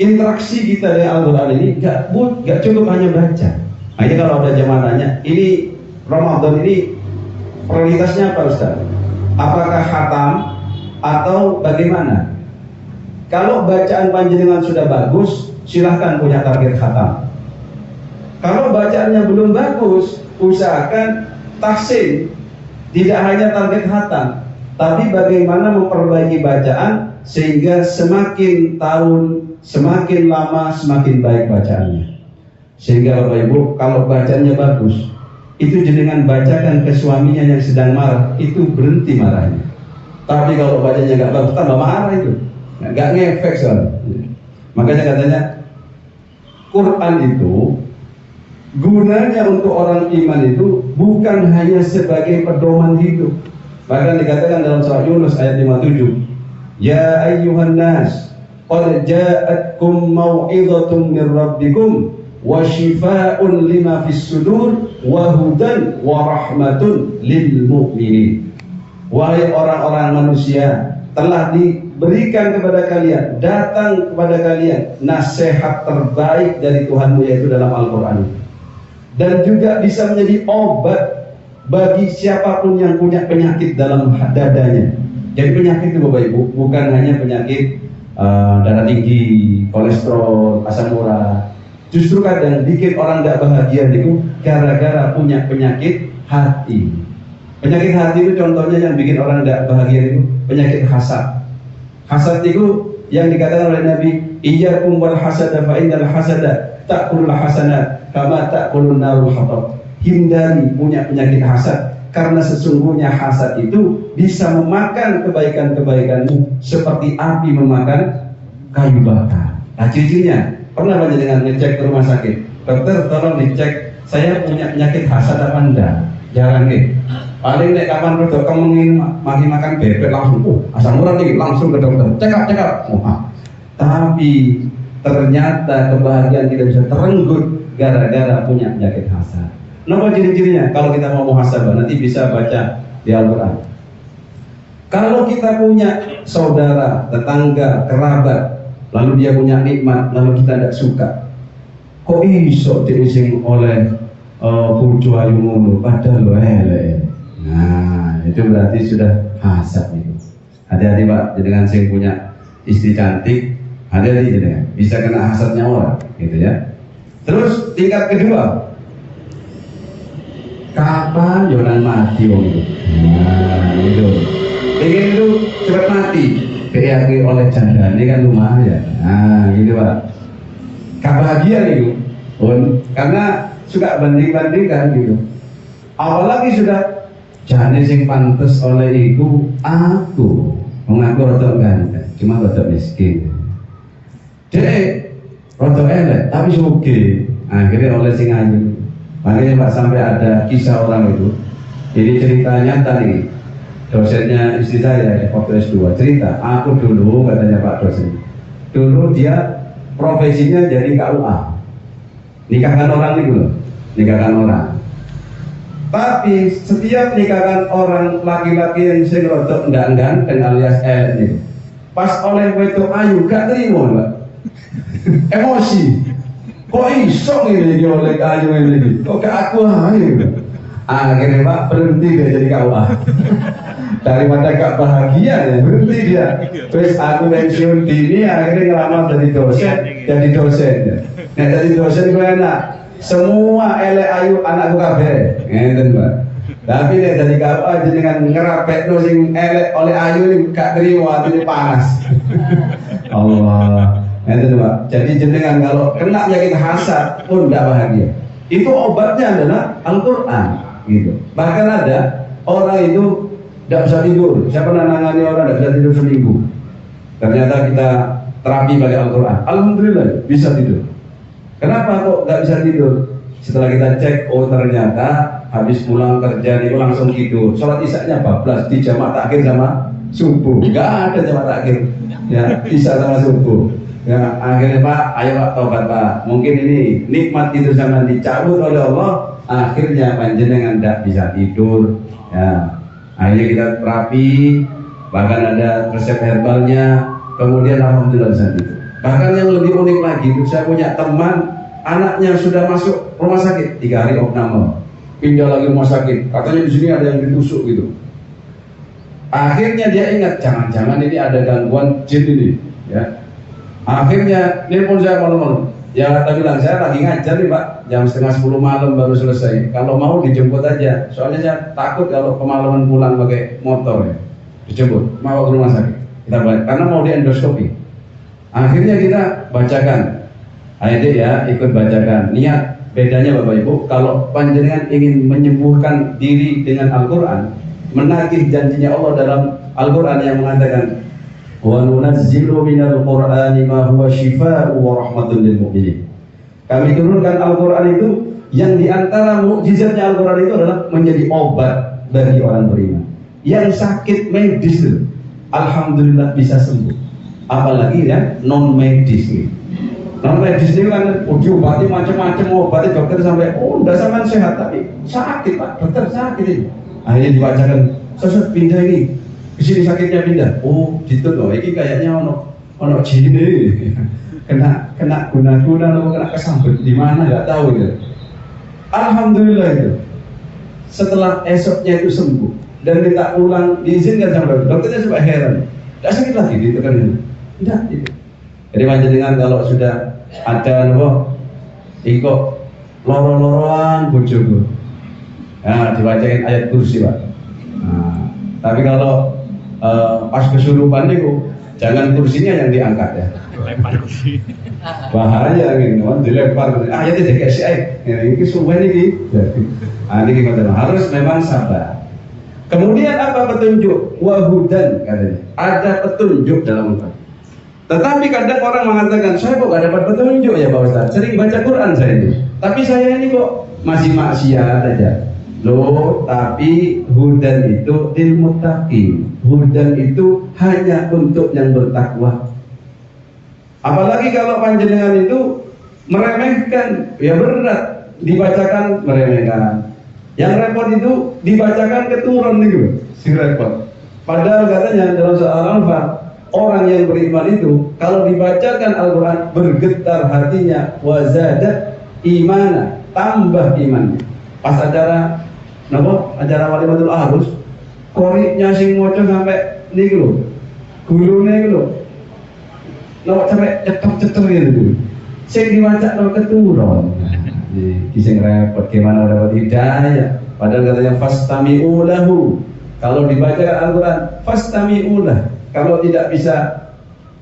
interaksi kita dengan Al-Quran ini gak cukup hanya baca. Hanya kalau ada zamananya, ini Ramadan ini prioritasnya apa Ustaz? Apakah khatam atau bagaimana? Kalau bacaan panjenengan sudah bagus, silahkan punya target khatam. Kalau bacaannya belum bagus, usahakan tahsin. Tidak hanya target khatam, tapi bagaimana memperbaiki bacaan sehingga semakin tahun, semakin lama, semakin baik bacaannya. Sehingga Bapak Ibu, kalau bacaannya bagus, itu jenengan bacakan ke suaminya yang sedang marah, itu berhenti marahnya. Tapi kalau bacanya nggak bagus, tambah marah itu, nggak ngefek soalnya. Makanya katanya Quran itu gunanya untuk orang iman itu bukan hanya sebagai pedoman hidup. Bahkan dikatakan dalam surah Yunus ayat 57, ya ayyuhan nas qad ja'atkum mau'izatun min rabbikum wa shifaa'un lima fis sudur wa hudan wa rahmatun lil mu'minin. Wahai orang-orang manusia, telah diberikan kepada kalian, datang kepada kalian nasihat terbaik dari Tuhanmu, yaitu dalam Al-Quran. Dan juga bisa menjadi obat bagi siapapun yang punya penyakit dalam dadanya. Jadi penyakit itu Bapak Ibu bukan hanya penyakit darah tinggi, kolesterol, asam urat. Justru kadang bikin orang tidak bahagia itu gara-gara punya penyakit hati. Penyakit hati itu contohnya yang bikin orang tidak bahagia itu penyakit hasad. Hasad itu yang dikatakan oleh Nabi, iyyakum wal hasada fa innal hasada ta'kulul hasanat kama ta'kulun narul hatab. Hindari punya penyakit hasad, karena sesungguhnya hasad itu bisa memakan kebaikan-kebaikanmu seperti api memakan kayu bakar. Nah, ciri-cirinya, pernah banyak dengan ngecek ke rumah sakit, dokter tolong dicek saya punya penyakit hasad apa enggak? Jarang nih. Paling nek kapan rodok kemengin mari makan bebek langsung asam urat nih langsung ke dokter. Cekap. Tapi ternyata kebahagiaan kita bisa terenggut gara-gara punya penyakit hasad. Apa ciri-cirinya? Kalau kita mau muhasabah nanti bisa baca di Al-Quran. Kalau kita punya saudara, tetangga, kerabat, lalu dia punya nikmat, lalu kita tidak suka, kok iso diising oleh bojo ayu ngono padahal elek. Nah, itu berarti sudah hasad itu. Hati-hati Pak, dengan sing punya istri cantik, hati-hati jenengan, bisa kena hasadnya orang, gitu ya. Terus tingkat kedua, kapan Yonan mati wong itu? Nah, itu. Pengen itu cepat mati, diakui oleh janda ini kan lumayan. Nah, gitu Pak. Kebahagiaan itu, karena suka banding-bandingkan gitu. Apalagi sudah jane sing pantes oleh iku aku, mengaku rada ganteng, cuma rada miskin. Dek rada elek tapi sugih, akhirnya oleh sing ayu. Makanya Pak sampai ada kisah orang itu. Ini ceritanya tadi dosennya istri saya di waktu S2 cerita, aku dulu katanya Pak dosen, dulu dia profesinya jadi KUA, nikahkan orang nih loh, nikahkan orang. Tapi setiap nikahkan orang laki-laki yang sing rodok ndak ganteng alias elek nih, pas oleh wedok ayu gak terima Pak. Emosi. Kok iso ngene iki oleh kayu ngene iki? Kok gak aku ae. Akhirnya Pak berhenti dia jadi KUA. Daripada gak bahagia ya berhenti dia. Terus aku pensiun dini akhirnya ngelamar jadi dosen. Nah jadi dosen gue enak. Semua elek ayu anakku kabeh. Ngeten Pak. Tapi nek dadi KUA jenengan ngerapekno sing elek oleh ayu ini gak terima atine panas. Allah. Ngeten Pak. Jadi jenengan kalau kena penyakit hasad pun tidak bahagia. Itu obatnya adalah Al-Qur'an gitu. Bahkan ada orang itu tidak bisa tidur. Saya pernah nangani orang tidak bisa tidur seminggu. Ternyata kita terapi pakai Al-Quran. Alhamdulillah bisa tidur. Kenapa kok nggak bisa tidur? Setelah kita cek, oh ternyata habis pulang kerja itu langsung tidur. Sholat isya-nya bablas di jamaah takhir sama subuh. Nggak ada jamaah takhir. Ya, isya sama subuh. Ya, akhirnya Pak, ayo Pak tobat Pak. Mungkin ini nikmat tidur sama dicabut oleh Allah. Akhirnya panjenengan tidak bisa tidur. Ya. Akhirnya kita terapi, bahkan ada resep herbalnya, kemudian alhamdulillah bisa tidur. Bahkan yang lebih unik lagi, saya punya teman, anaknya sudah masuk rumah sakit 3 hari opname, pindah lagi rumah sakit, katanya di sini ada yang ditusuk gitu. Akhirnya dia ingat, jangan-jangan ini ada gangguan jin ini, ya. Akhirnya nelpon saya malam-malam. Ya kata bilang, saya lagi ngajar nih Pak, jam 9:30 malam baru selesai. Kalau mau dijemput aja, soalnya saya takut kalau kemalaman pulang pakai motor ya. Dijemput, mau ke rumah sakit. Kita balik, karena mau di endoskopi. Akhirnya kita bacakan. Ayo ya, ikut bacakan. Niat bedanya Bapak Ibu, kalau panjenengan ingin menyembuhkan diri dengan Al-Quran, menagih janjinya Allah dalam Al-Quran yang mengatakan wa nunazzilu minal qur'ani ma huwa shifaa'u wa rahmatun lil mu'minin. Kami turunkan Al-Quran itu yang diantara mukjizatnya Al-Quran itu adalah menjadi obat bagi orang beriman. Yang sakit medis itu alhamdulillah bisa sembuh. Apalagi ya non medis nih. Non medis ini kan diobati macam-macam, obatnya dokter sampai udah sampai sehat tapi sakit Pak, dokter sakit ini. Akhirnya dibacakan, sosok pindah ini, di sini sakitnya pindah. Oh, gitu loh. Ini kayaknya ono jin ini. kena guna-guna atau kena kesambet di mana nggak tahu gitu. Alhamdulillah itu. Setelah esoknya itu sembuh dan minta pulang, diizinkan sama dokter. Dokternya sampai heran. Tidak sakit lagi gitu kan? Tidak. Gitu. Jadi panjenengan kalau sudah ada ikut loro-loroan bojoku. Nah, dibacain ayat kursi Pak. Nah, tapi kalau pas kesurupan itu jangan kursinya yang diangkat ya. Lempar kursi. Bahaya gitu, dilempar. Ayatnya dikasih ini sumpah ini. Nah, ini gimana? Harus memang sabar. Kemudian apa petunjuk? Wahudan katanya. Ada petunjuk dalam Al-Quran. Tetapi kadang orang mengatakan, saya kok gak dapat petunjuk ya Pak Ustaz. Sering baca Quran saya ini. Tapi saya ini kok masih maksiat aja. Loh, tapi hudan itu lil muttaqin. Hudan itu hanya untuk yang bertakwa. Apalagi kalau panjenengan itu meremehkan, ya berat. Dibacakan meremehkan. Yang repot itu dibacakan keturun gitu, si repot. Padahal katanya dalam surah Al-Anfal, orang yang beriman itu kalau dibacakan Al-Quran bergetar hatinya, wazadat imana, tambah imannya. Pas acara Walimatul Arus, koriknya sing moco sampai nih lho, gulune lho, sampai cetok-cetok gitu. Sing diwaca keturun. Sing repot gimana dapat hidayah. Padahal katanya fastami'u lahu. Kalau dibaca Al-Quran, fastami'u lah. Kalau tidak bisa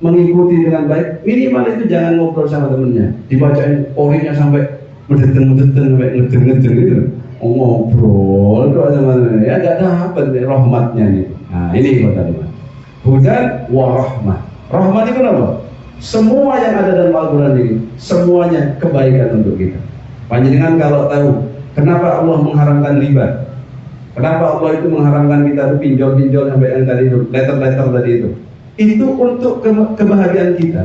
mengikuti dengan baik, minimal itu jangan ngobrol sama temennya. Dibacain koriknya sampai ngedeten sampai ngedeng gitu. Ngobrol doa sama temennya, ya nggak dapat rahmatnya nih. Nah ini kata-kata hudan wa rahmat. Rahmat itu apa? Semua yang ada dalam Al-Quran ini semuanya kebaikan untuk kita. Panjenengan kalau tahu kenapa Allah mengharamkan riba, kenapa Allah itu mengharamkan kita itu pinjol sampai yang tadi itu, letter tadi itu untuk kebahagiaan kita.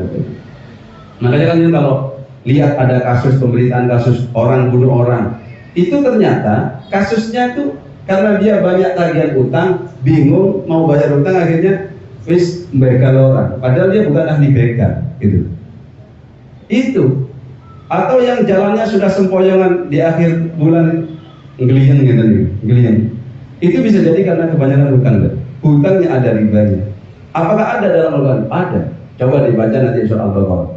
Makanya kan kalau lihat ada kasus pemberitaan kasus orang bunuh orang, itu ternyata kasusnya itu karena dia banyak tagihan utang, bingung mau bayar utang, akhirnya wis begal orang, padahal dia bukan ahli begal gitu. Itu atau yang jalannya sudah sempoyongan di akhir bulan, Nggelian gitu nih, nggelian. Itu bisa jadi karena kebanyakan hutang. Hutangnya ada ribanya. Apakah ada dalam Al-Quran? Ada. Coba dibaca nanti surah Al-Baqarah.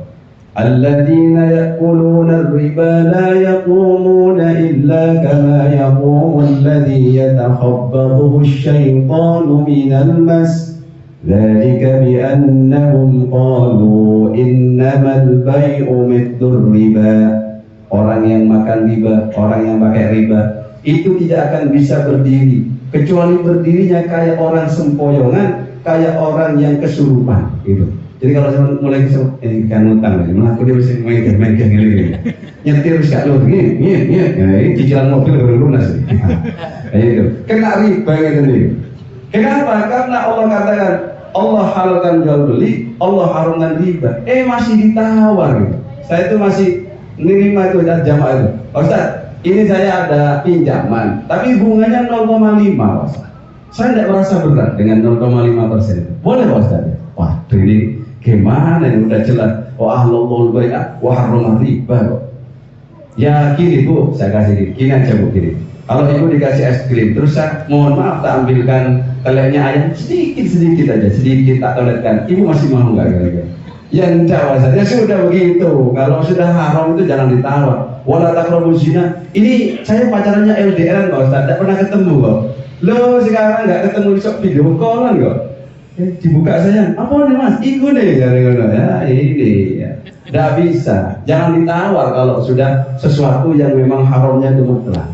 Alladzina ya'kuluna ar-riba la yaqumuna illa kama yaqumu alladhi yatakhabbathu asy-syaitanu minal mas. Dzalika bi annahum qalu innamal bai'u mithlur riba. Orang yang makan riba, orang yang pakai riba itu tidak akan bisa berdiri kecuali berdirinya kayak orang sempoyongan, kayak orang yang kesurupan gitu. Jadi kalau saya mulai ini kan utang lagi, malah aku dia mesti main gini, nyetir gak lu, ini cicilan mobil baru lunas, itu kena riba gitu nih. Kenapa? Karena Allah katakan Allah halalkan jual beli, Allah haramkan riba. Masih ditawar gitu. Saya itu masih nerima itu jamaah itu. Ustaz, ini saya ada pinjaman, tapi bunganya 0,5 Ustaz. Saya tidak merasa berat dengan 0,5%. Boleh Ustaz? Waduh ini gimana ini udah jelas. Wa ahlul bai'ah wa harramar riba kok. Ya gini Bu, saya kasih gini aja Bu gini. Kalau Ibu dikasih es krim, terus saya mohon maaf tak ambilkan teleknya ayam sedikit aja, sedikit tak toletkan. Ibu masih mau nggak kira-kira? Ya enggak saja sudah begitu. Kalau sudah haram itu jangan ditawar. Wala taqrabuz zina. Ini saya pacarannya LDR kok Ustaz, tidak pernah ketemu kok. Loh sekarang nggak ketemu di video callan kok. Dibuka sayang. Apa nih Mas? Ikut deh ya ini ya. Tidak bisa. Jangan ditawar kalau sudah sesuatu yang memang haramnya itu mutlak.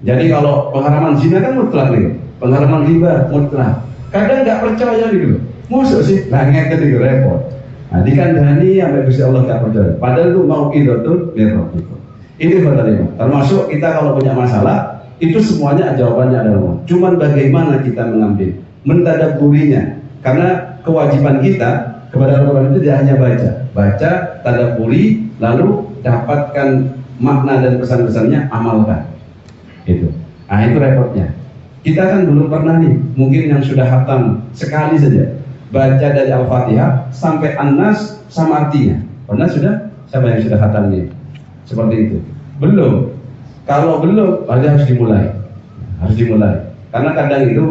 Jadi kalau pengharaman zina kan mutlak nih. Pengharaman riba mutlak. Kadang nggak percaya gitu. Masuk sih? Nah ngeket itu repot. Nah, dikandani sampai Gusti Allah gak percaya. Padahal itu mau idotul mirrofikum. Ini pertanyaan. Termasuk kita kalau punya masalah, itu semuanya jawabannya adalah cuman bagaimana kita mengambil, mentadabburinya. Karena kewajiban kita kepada Al-Quran itu tidak hanya baca, tadabburi, lalu dapatkan makna dan pesan-pesannya, amalkan. Itu. Nah itu repotnya. Kita kan belum pernah nih, mungkin yang sudah hatam sekali saja. Baca dari Al-Fatihah sampai An-Nas sama artinya. Pernah sudah? Siapa yang sudah khatam ini? Seperti itu. Belum. Kalau belum, harus dimulai. Harus dimulai. Karena kadang itu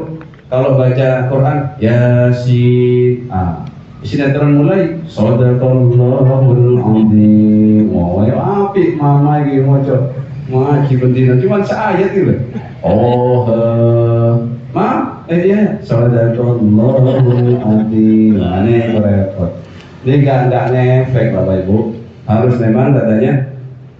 kalau baca Quran, Yasin, sinetron mulai, Shadaqallahul Azim. Wah, apik mama iki maca. Ngaji bendina cuma seayat gitu. Dia Shadaqallahul Azim. Ini repot. Ini enggak ngefek Bapak Ibu. Harus memang katanya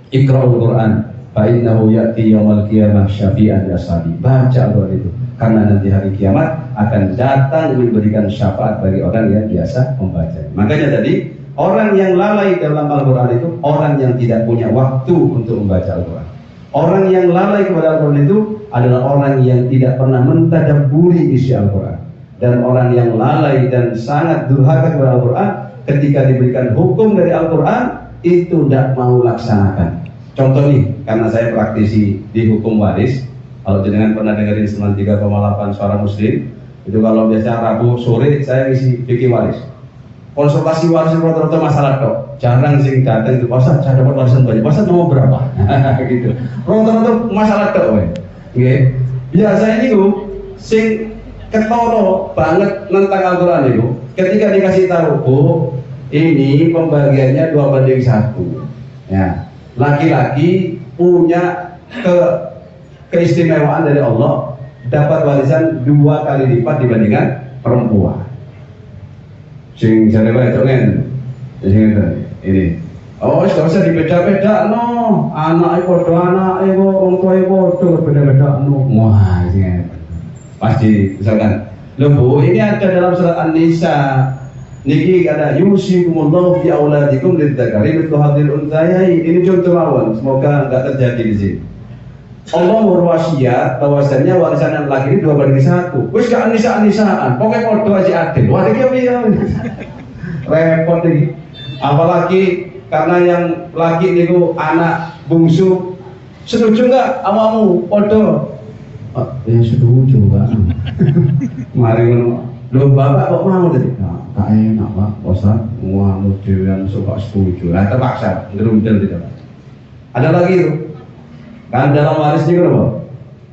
Iqra'ul Quran fa innahu ya'ti yaumil qiyamah syafi'an yasadi. Baca Al-Quran itu karena nanti hari kiamat akan datang memberikan syafaat bagi orang yang biasa membaca. Makanya tadi orang yang lalai dalam Al-Quran itu orang yang tidak punya waktu untuk membaca Al-Quran. Orang yang lalai kepada Al-Quran itu adalah orang yang tidak pernah mentadabburi isi Al-Quran. Dan orang yang lalai dan sangat durhaka kepada Al-Quran ketika diberikan hukum dari Al-Quran itu tidak mau laksanakan. Contoh nih, karena saya praktisi di hukum waris. Kalau jenengan pernah dengerin 93,8 Suara Muslim, itu kalau biasa Rabu sore saya ngisi fikih waris. Konsultasi waris rata-rata masalah tok. Jarang sing datang itu, Ustaz saya dapat warisan banyak. Ustaz mau berapa? Gitu. Rata-rata masalah tok we. Nggih. Biasa ini sing ketoro banget tentang Al-Quran itu ketika dikasih tahu, ini pembagiannya 2:1. Ya, laki-laki punya keistimewaan dari Allah, dapat warisan 2 kali lipat dibandingkan perempuan. Sing jare wae ini. Oh, wis gak usah dibeda-beda no. Anake padha anake kok, wong tuwae padha beda-beda no. Wah, ini pasti misalkan, loh Bu, ini ada dalam surat An-Nisa. Niki ada yusikumullahu fi auladikum lidzakari mithlu hadzal unthayain. Ini contoh mawon, semoga enggak terjadi di sini. Allah berwasiat bahwasanya warisan yang laki ini 2:1. Wis gak An-Nisaan, pokoknya padha aja adil. Wah iki piye? Repot iki. Apalagi karena yang laki niku anak bungsu. Setuju enggak awakmu padha? Ya setuju Pak. Mari ngono. Loh Bapak kok mau tadi? Tak enak Pak, Ustaz. Wah, yang suka setuju. Nah, terpaksa ngerundel tidak. Ada lagi itu. Kan dalam waris ini kan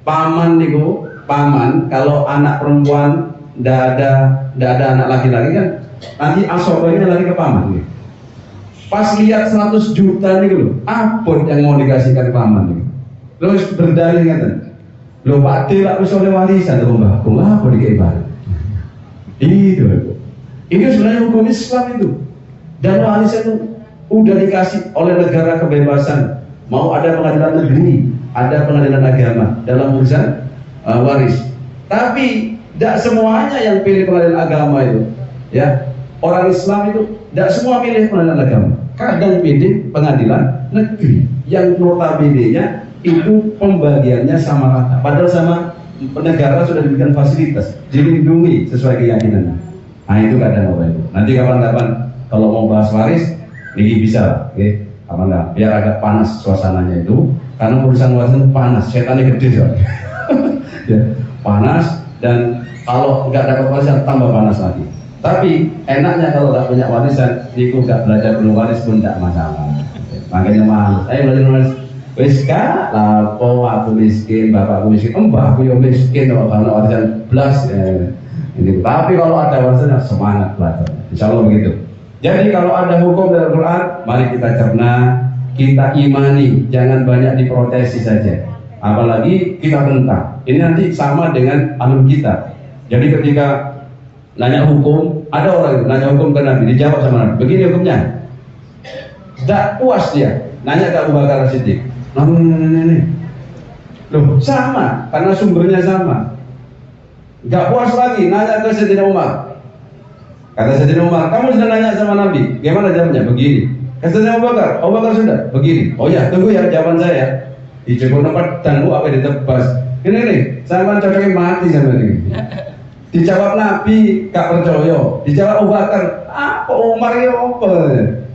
paman niku, paman kalau anak perempuan ndak ada anak laki-laki kan nanti asobanya lari ke paman nih. Pas lihat 100 juta nih loh, abot yang mau dikasihkan paman nih. Terus berdalih ngaten. Lho Pak D lak wis oleh warisan lho Mbah. Kok apa dikei bareng? Itu. Ini sebenarnya hukum Islam itu. Dan warisan itu udah dikasih oleh negara kebebasan. Mau ada pengadilan negeri, ada pengadilan agama dalam urusan waris. Tapi tidak semuanya yang pilih pengadilan agama itu, ya. Orang Islam itu tidak semua pilih pengadilan agama. Kadang pilih pengadilan negeri yang notabene-nya itu pembagiannya sama rata. Padahal sama negara sudah diberikan fasilitas, dilindungi sesuai keyakinan. Nah itu kadang apa itu. Nanti kapan-kapan kalau mau bahas waris, ini bisa lah, okay? Apa enggak? Biar agak panas suasananya itu, karena urusan waris itu panas, setannya gede soalnya. Ya, panas dan kalau nggak dapat warisan tambah panas lagi. Tapi enaknya kalau nggak punya warisan, itu nggak belajar belum waris pun tidak masalah. Makanya mahal. Belajar waris. Wis kak, lapo aku miskin, bapakku miskin, mbahku yo miskin, kalau warisan belas. Ini. Tapi kalau ada warisan semangat belajar. Insya Allah begitu. Jadi kalau ada hukum dalam Quran, mari kita cerna, kita imani, jangan banyak diprotesi saja. Apalagi kita tentang. Ini nanti sama dengan alum kita. Jadi ketika nanya hukum, ada orang itu nanya hukum ke Nabi, dijawab sama Nabi, begini hukumnya. Tidak puas dia, nanya ke Abu Bakar Siddiq. Loh, sama, karena sumbernya sama. Gak puas lagi, nanya ke Sayyidina Umar. Kata Sayyidina Umar, kamu sudah nanya sama Nabi, gimana jawabnya? Begini. Kata Sayyidina Abu Bakar sudah, begini. Oh ya, tunggu ya jawaban saya. Dijebol tempat dan apa ditebas. Ini nih, saya kan cocoknya mati sama ini. Dijawab Nabi, gak percaya. Dijawab Abu Bakar, apa Umar ini apa?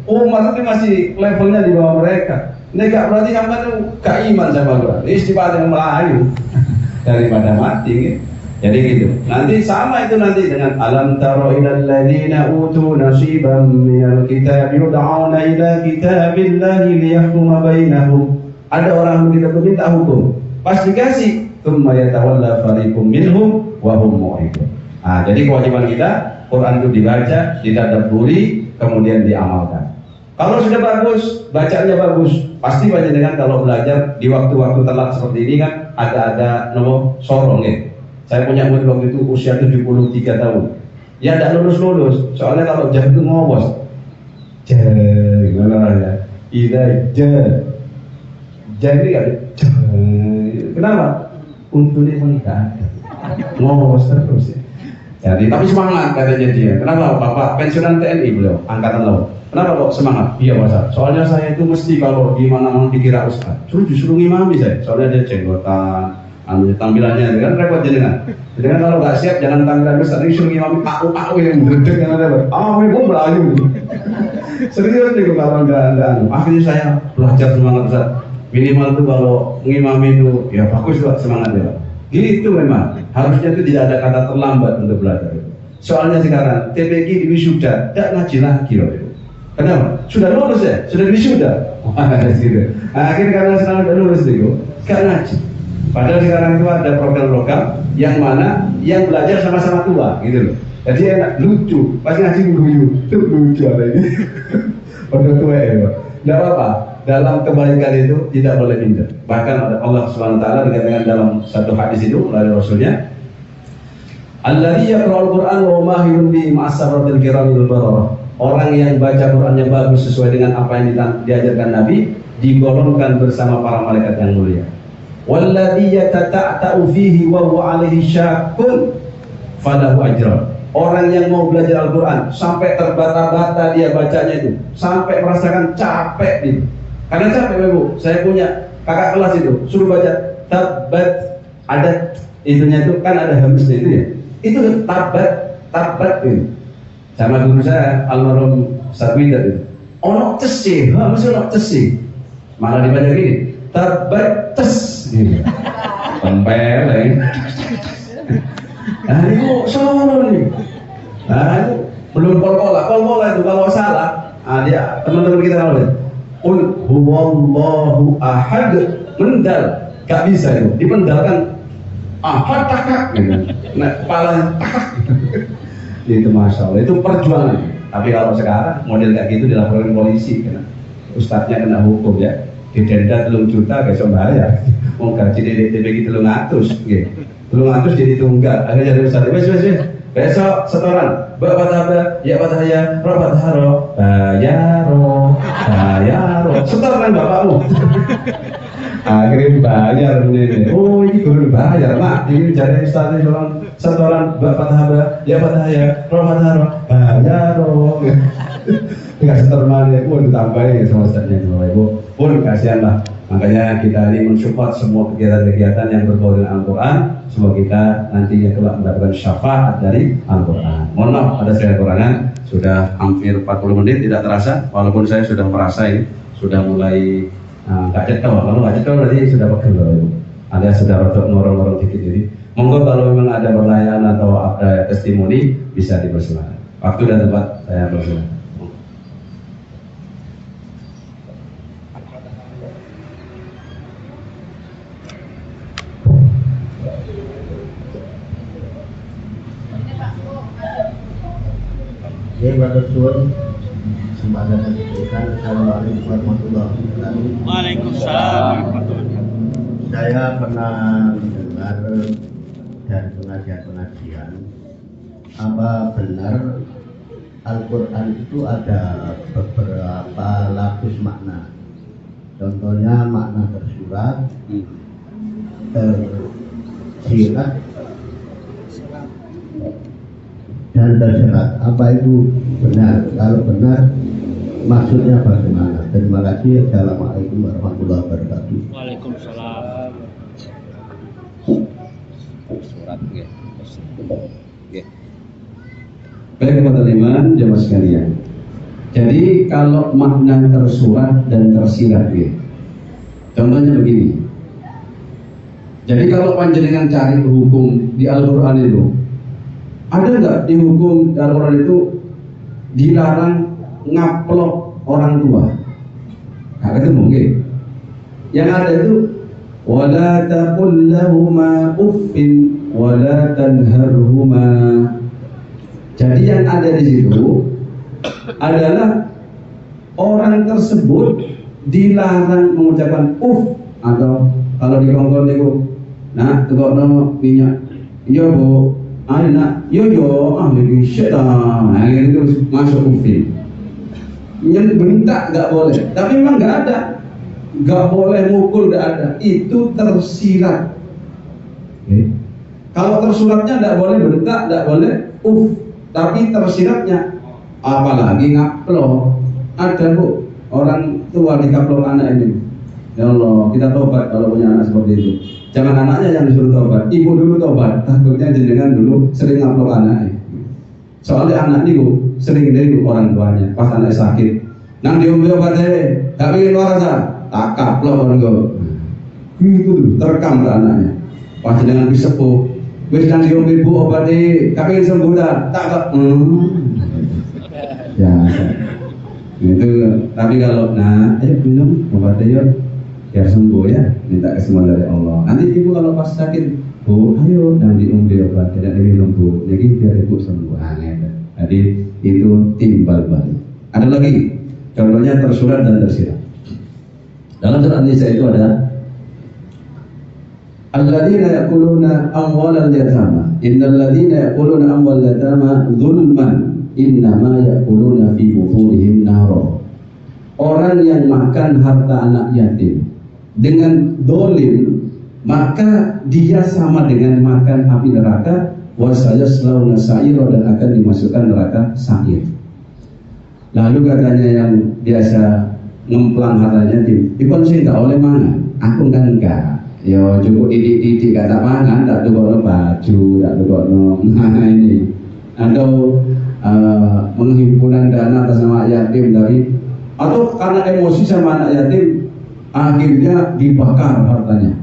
Umar itu masih levelnya di bawah mereka. Ini gak berarti sampai itu gak iman sama gua. Ini istimewa yang melayu daripada mati. Gitu. Jadi gitu. Nanti sama itu nanti dengan alam taro ilal ladzina utu nasiban minal kitab yud'auna ila kitabillahi liyahkuma bainahum. Ada orang yang kita minta hukum. Pas dikasih, tsumma yatawalla fariqum minhum wa hum mu'ridun. Nah, jadi kewajiban kita Quran itu dibaca, ditadabburi, kemudian diamalkan. Kalau sudah bagus, bacanya bagus, pasti baca dengan kalau belajar di waktu-waktu telat seperti ini kan ada nomor sorong ya. Saya punya murid waktu itu usia 73 tahun. Ya tidak lulus-lulus, soalnya kalau jam itu ngobos. Gimana ya? Jadi kan kenapa? Untungnya pun tidak ada. Ngobos terus ya. Jadi tapi semangat katanya dia. Kenapa? Bapak pensiunan TNI beliau, angkatan laut. Kenapa kok semangat? Iya Pak. Soalnya saya itu mesti kalau di mana-mana dikira ustaz, disuruh ngimami saya. Soalnya dia jenggotan, tampilannya kan repot jenengan. Jenengan kalau nggak siap jangan tampilan ustaz, disuruh ngimami aku yang berdek yang ada. Ini pun melayu. Serius nih kalau nggak. Akhirnya saya belajar semangat ustaz. Minimal tuh kalau ngimami itu ya bagus Pak, semangat ya Pak. Gitu memang. Harusnya itu tidak ada kata terlambat untuk belajar. Soalnya sekarang TPQ di wisuda tidak ngaji lagi loh. Kenapa? Sudah lulus ya? Sudah wisuda? Gitu. Nah, akhirnya karena sekarang sudah lulus itu, gak ngaji. Padahal sekarang itu ada program-program yang mana yang belajar sama-sama tua, gitu loh. Jadi enak, lucu. Pas ngaji guyu, tuh lucu ada ini. Udah tua ya, Pak. Tidak apa-apa. Dalam kebaikan itu tidak boleh minder. Bahkan Allah SWT dikatakan dalam satu hadis itu dari Rasulnya, alladzi yaqra'ul Qur'an wa mahirun bi ma'asaratil kiramil bararah. Orang yang baca Qurannya bagus sesuai dengan apa yang diajarkan Nabi, digolongkan bersama para malaikat yang mulia. Walladzi yatata'u fihi wa huwa 'alaihi syaqqun falahu ajran. Orang yang mau belajar Al-Quran sampai terbata-bata dia bacanya itu, sampai merasakan capek gitu. Karena capek Ibu, saya punya kakak kelas itu suruh baca tabat, ada itunya itu kan ada hamzah itu ya. Itu tabat itu. Sama guru saya almarhum Sarwida itu. Ono cesi, mesti ono cesi. Malah dibaca gini, tabat tes gitu. Tempel. Nah itu soal nih. Nah itu belum kol-kola itu kalau salah, dia teman-teman kita kalau Qul huwallahu ahad, mendal, gak bisa itu, dipendalkan apa takak gitu. Nah, kepala takak itu masya Allah, itu perjuangan. Tapi kalau sekarang model kayak gitu dilaporkan polisi, kan? Ustadznya kena hukum ya, didenda 3 juta besok bayar. Mau gaji DPG 300, gitu. 300 jadi tunggal. Akhirnya jadi ustadz, wes besok setoran, bapak tabah, ya bataya, robat haro, bayaro, setoran bapakmu. Akhirnya bayar ini. Oh ini guru bayar mak, ini jadi ustadz orang setoran bapak tabah, ya bataya, robat haro, bayaro. Nggak setoran ya, pun ditambahin sama ustadznya sama ibu, pun kasihan lah. Makanya kita ini mensupport semua kegiatan-kegiatan yang berbau dengan Al-Quran. Semoga kita nantinya kelak mendapatkan syafaat dari Al-Quran. Mohon maaf ada saya kekurangan. Sudah hampir 40 menit tidak terasa. Walaupun saya sudah merasa ini sudah mulai nggak cekel. Kalau nggak cekel berarti sudah pegel. Alias sudah rotok ngorong-ngorong dikit ini. Monggo kalau memang ada pertanyaan atau ada testimoni bisa dipersilakan. Waktu dan tempat saya persilakan. Ya, Bapak Suwun, kesempatan yang diberikan. Assalamualaikum warahmatullahi wabarakatuh. Waalaikumsalam warahmatullahi wabarakatuh. Saya pernah mendengar dari pengajian-pengajian, apa benar Al-Quran itu ada beberapa lapis makna. Contohnya makna tersurat, tersirat, dan terserat. Apa itu benar? Kalau benar, maksudnya bagaimana? Terima kasih. Assalamualaikum warahmatullahi wabarakatuh. Waalaikumsalam. Surat Baik teman-teman jemaah sekalian. Jadi kalau makna tersurat dan tersirat contohnya begini. Jadi kalau panjenengan cari hukum di Al-Quran itu, ada nggak di hukum Al-Quran itu dilarang ngaplok orang tua? Nggak ketemu, gitu. Yang ada itu wala taqul lahuma uffin wala tanharhuma. Jadi yang ada di situ adalah orang tersebut dilarang mengucapkan atau kalau di kongkong itu, nah tukokno minyak, iya bu. Anak, yo, ini syaitan. Nah, itu masuk ufin. Yang bentak nggak boleh, tapi memang nggak ada, nggak boleh mukul, nggak ada. Itu tersirat. Kalau tersuratnya nggak boleh bentak, nggak boleh tapi tersiratnya, apalagi ngaplok. Ada bu, orang tua dikaplok anak ini. Ya Allah, kita tobat kalau punya anak seperti itu. Jangan anaknya yang disuruh tobat, ibu dulu tobat. Takutnya jenengan dulu sering ngaplok anaknya. Soalnya anak itu sering dari orang tuanya pas anak sakit. Nang diombe obatnya, gak pengen rasa, tak kaplok orang gue. Gitu dulu, terekam ke anaknya. Pas jenengan disepuh, wis nang diombe bu obatnya, gak pengen sembuh dah, tak ya. Itu, tapi kalau ayo minum obatnya yuk. Biar sembuh ya, minta kesembuhan dari Allah. Nanti ibu kalau pas sakit, bu, ayo dan diumbi obat, tidak diminum bu, jadi biar ibu sembuh. Jadi itu timbal balik. Ada lagi, contohnya tersurat dan tersirat. Dalam surat An-Nisa itu ada alladzina yaquluna amwalal yatama, innal ladzina yaquluna amwalal yatama zulman, innama yaquluna fi butunihim nara. Orang yang makan harta anak yatim dengan dolim, maka dia sama dengan makan api neraka, wasayaslawna sa'ira, dan akan dimasukkan neraka sa'ir. Lalu katanya yang biasa ngemplang hartanya yatim, ikon sih nggak oleh mangan, aku kan enggak. Ya cukup didik kata mangan, tak tukokno baju, tak tukokno ini, atau menghimpunan dana atas nama yatim dari, atau karena emosi sama anak yatim akhirnya dibakar hartanya.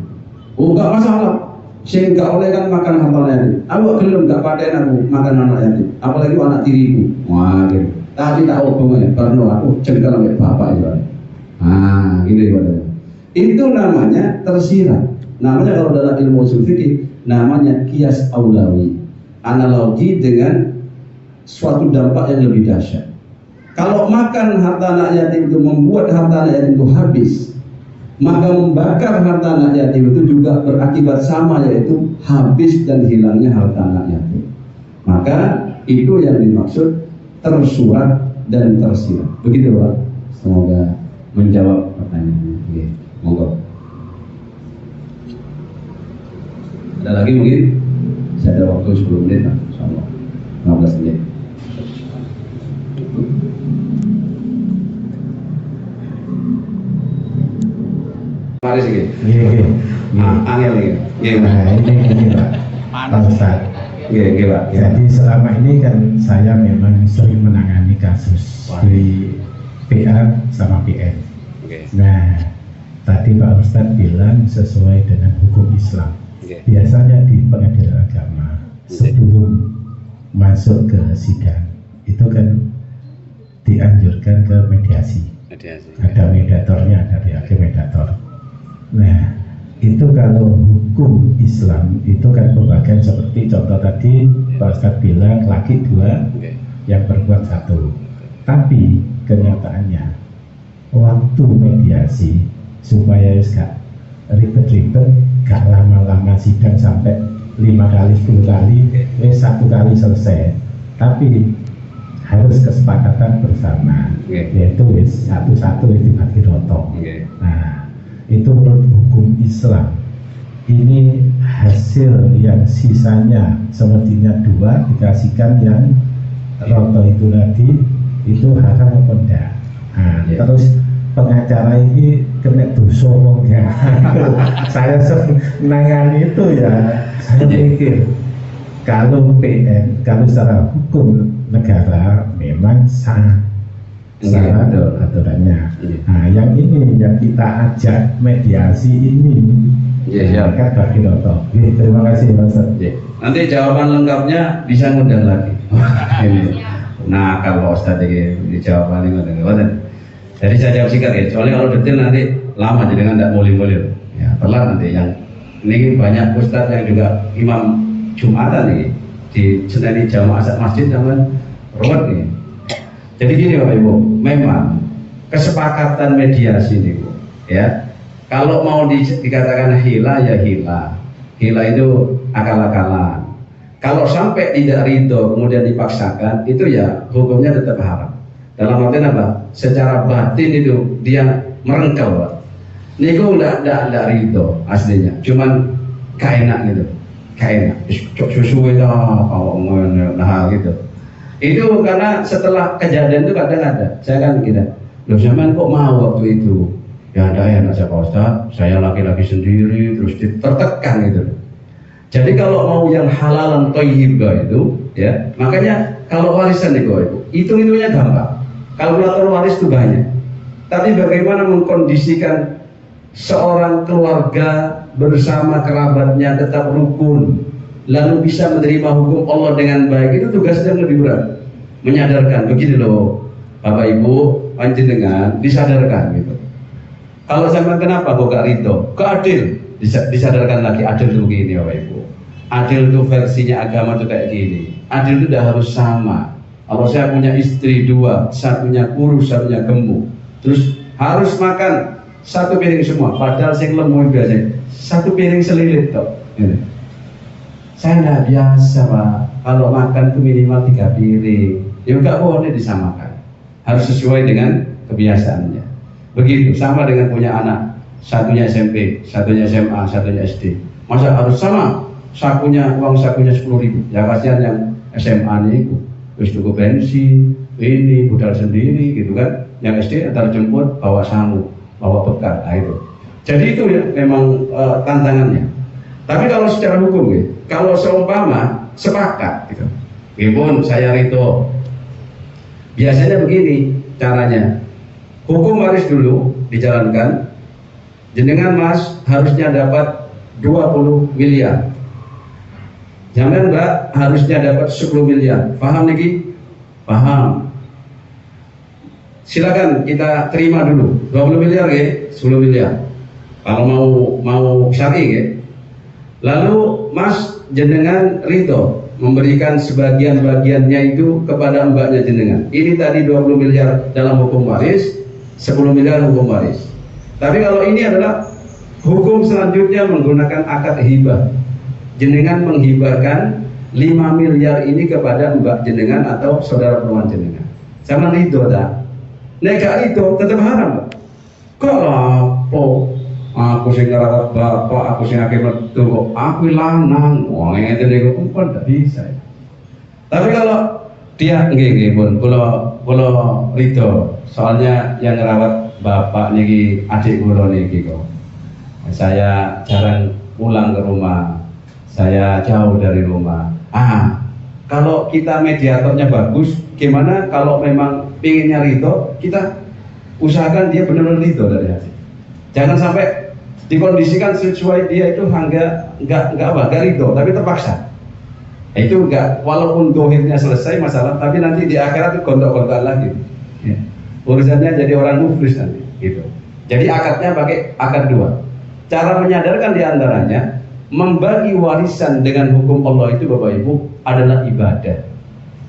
Oh enggak masalah, saya enggak oleh kan makan harta yatim. Aku belum enggak paten aku makan anak yatim, apalagi anak tiriku. Wah gitu. Tapi tak hubungannya, karena aku cengkel sama bapak itu. Gitu ya. Itu namanya tersirat. Namanya kalau dalam ilmu usul fikih namanya kias aulawi, analogi dengan suatu dampak yang lebih dahsyat. Kalau makan harta anak yatim itu membuat harta anak yatim itu habis, maka membakar harta anak yatim itu juga berakibat sama, yaitu habis dan hilangnya harta anak yatim. Maka itu yang dimaksud tersurat dan tersirat. Begitu Pak. Semoga menjawab pertanyaannya. Oke, monggo. Ada lagi mungkin? Saya ada waktu 10 menit, insyaallah 15 menit. Mari sih. Iya. Angel ini. Nah, ini Pak Ustaz. Iya, Pak. Jadi selama ini kan saya memang sering menangani kasus di PA sama PN. Nah, tadi Pak Ustadz bilang sesuai dengan hukum Islam. Biasanya di pengadilan agama sebelum masuk ke sidang itu kan dianjurkan ke mediasi. Ada mediatornya, dari hakim mediator. Nah, itu kalau hukum Islam itu kan pembagian seperti contoh tadi Pak Ustadz bilang laki 2, yang perempuan 1. Tapi kenyataannya waktu mediasi supaya gak ribet-ribet, gak lama-lama sidang sampai 5 kali 10 kali, 1 kali selesai. Tapi harus kesepakatan bersama, yaitu satu-satu itu dibagi rotong. Nah, itu menurut hukum Islam. Ini hasil yang sisanya semestinya 2 dikasihkan yang roto itu tadi, itu haram apa enggak? Nah, terus pengacara ini kena dosa wong ya. Saya menangani itu ya, saya pikir kalau PN, kalau secara hukum negara memang sah secara aturannya. Nah, yang ini yang kita ajak mediasi ini, mereka bagi roto. Terima kasih Mas. Nanti jawaban lengkapnya bisa ngundang lagi. Nah, kalau Ustadz ini jawabannya ngundang. Jadi saya jawab singkat ya, soalnya kalau detail nanti lama, jadi kan tidak mulir-mulir. Ya, telat nanti. Yang ini banyak Ustadz yang juga imam Jumatan nih di seneni jamaah masjid sama ruwet nih. Jadi gini Bapak Ibu, memang kesepakatan mediasi nih Bu, ya. Kalau mau dikatakan hila ya hila itu akal-akalan. Kalau sampai tidak ridho kemudian dipaksakan, itu ya hukumnya tetap haram. Dalam artian apa? Secara batin itu dia merengkel Pak. Niku enggak ridho aslinya, cuman kaenak gitu, kaenak. Susu-susu kalau nah gitu. Itu karena setelah kejadian itu kadang ada, saya kan gitu, loh zaman kok mau waktu itu? Ya ada ya Pak Ustadz, saya laki-laki sendiri terus tertekan gitu. Jadi kalau mau yang halalan thayyib itu, ya makanya kalau warisan itu hitung-hitungnya gampang. Kalkulator waris itu banyak. Tapi bagaimana mengkondisikan seorang keluarga bersama kerabatnya tetap rukun, lalu bisa menerima hukum Allah dengan baik, itu tugasnya yang lebih berat. Menyadarkan, begini loh Bapak Ibu, panjenengan disadarkan gitu. Kalau sama kenapa kok gak ridho? Keadil, disadarkan lagi, adil itu begini Bapak Ibu. Adil itu versinya agama itu kayak gini. Adil itu udah harus sama. Kalau saya punya istri 2, satunya kurus, satunya gemuk, terus harus makan 1 piring semua, padahal sing lemu biasa 1 piring selilit toh. Saya nggak biasa Pak, kalau makan itu minimal 3 piring. Ya nggak boleh disamakan, harus sesuai dengan kebiasaannya. Begitu, sama dengan punya anak, satunya SMP, satunya SMA, satunya SD. Masa harus sama? Uang sakunya 10.000. Ya kasihan yang SMA nih, terus cukup bensin, ini budal sendiri gitu kan. Yang SD antar jemput bawa sangu, bawa bekal, nah itu. Jadi itu ya memang tantangannya. Tapi kalau secara hukum, kalau seumpama sepakat, gitu, pun saya ridho. Biasanya begini caranya. Hukum waris dulu dijalankan. Jenengan Mas harusnya dapat 20 miliar. Jangan Mbak harusnya dapat 10 miliar. Paham Niki? Paham. Silakan kita terima dulu 20 miliar ya, 10 miliar. Kalau mau syar'i ya. Lalu Mas jenengan ridho memberikan sebagian-bagiannya itu kepada mbaknya jenengan. Ini tadi 20 miliar dalam hukum waris, 10 miliar hukum waris. Tapi kalau ini adalah hukum selanjutnya menggunakan akad hibah. Jenengan menghibahkan 5 miliar ini kepada mbak jenengan atau saudara perempuan jenengan. Sama ridho tak? Nek gak ridho tetap haram. Kok lapo? Aku sing ngerawat bapak, aku sing akeh metu kok aku lanang. Wong ngene niku pun tidak bisa. Tapi kalau dia nggih pun kula ridho. Soalnya yang ngerawat bapak niki adik kula niki kok. Saya jarang pulang ke rumah. Saya jauh dari rumah. Kalau kita mediatornya bagus, gimana kalau memang pinginnya ridho, kita usahakan dia benar-benar ridho dari hati. Jangan sampai dikondisikan sesuai dia itu enggak ridho, tapi terpaksa. Itu enggak, walaupun dohirnya selesai masalah, tapi nanti di akhirat itu gontok-gontokan lagi. Ya. Urusannya jadi orang muflis nanti, gitu. Jadi akadnya pakai akad 2. Cara menyadarkan diantaranya, membagi warisan dengan hukum Allah itu Bapak Ibu adalah ibadah.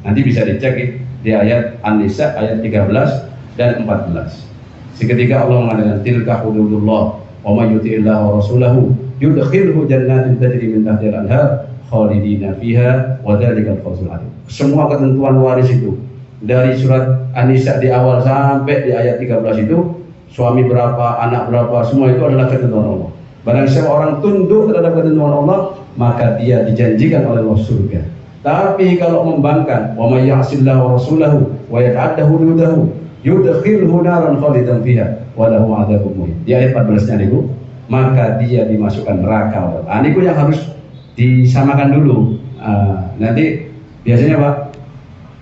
Nanti bisa dicek di ayat An-Nisa ayat 13 dan 14. Seketika Allah mengatakan tilka hududullah wa may yuti'illah wa rasulahu yudkhilhu jannatin tajri min tahtiha al-anhar khalidina fiha wa dzalikal fawzul 'adzim. Semua ketentuan waris itu dari surat An-Nisa di awal sampai di ayat 13 itu, suami berapa, anak berapa, semua itu adalah ketentuan Allah. Barang siapa orang tunduk terhadap ketentuan Allah, maka dia dijanjikan oleh Allah surga. Tapi kalau membangkang, wa may ya'sillahu wa rasulahu wa yata'adda hududahu yudkhilhu naran khalidan fiha wa lahu 'adzabun muhin. Di ayat 14-nya niku, maka dia dimasukkan neraka. Niku yang harus disamakan dulu. Nanti biasanya Pak,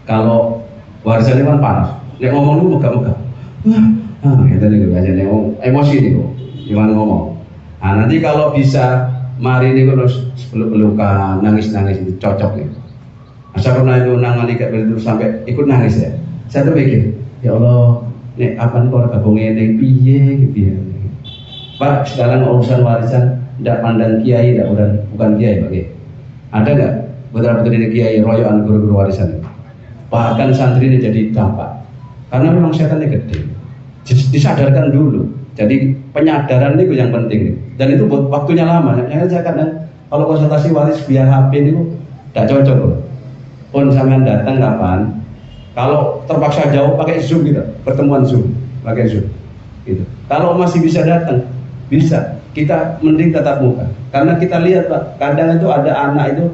kalau warisannya kan panas, nek ngomong lu megah-megah. Kita nih biasanya emosi nih kok, gimana ngomong. Nanti kalau bisa mari nih terus peluk-pelukan, nangis-nangis itu cocok nih. Saya pernah itu nangani kayak begitu sampai ikut nangis ya. Saya tuh mikir, ya Allah, nek apa nih kalau gabungnya nih piye gitu ya. Pak, sekarang urusan warisan tidak pandang kiai, tidak bukan kiai Pak. Ada nggak betul-betul ini kiai royoan guru-guru warisan? Bahkan santri ini jadi dampak karena memang setannya gede. Disadarkan dulu. Jadi penyadaran itu yang penting. Dan itu buat waktunya lama. Yang saya kadang kalau konsultasi waris via HP itu tidak cocok loh. Pun sampean datang kapan? Kalau terpaksa jauh pakai Zoom gitu, pertemuan Zoom, pakai Zoom. Gitu. Kalau masih bisa datang, bisa. Kita mending tatap muka. Karena kita lihat Pak, kadang itu ada anak itu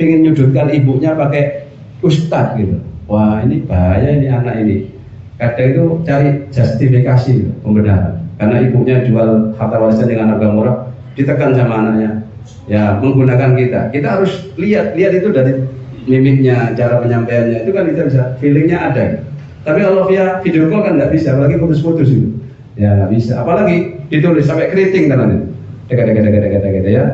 pengen nyudutkan ibunya pakai ustadz gitu. Wah ini bahaya ini anak ini. Kadang itu cari justifikasi gitu, pembenaran. Karena ibunya jual harta warisan dengan harga murah, ditekan sama anaknya. Ya menggunakan kita harus lihat itu dari mimiknya, cara penyampaiannya itu kan kita bisa feelingnya ada. Tapi kalau via video call kan nggak bisa, apalagi putus-putus itu. Ya nggak bisa. Apalagi ditulis sampai keriting kan itu. Deket ya.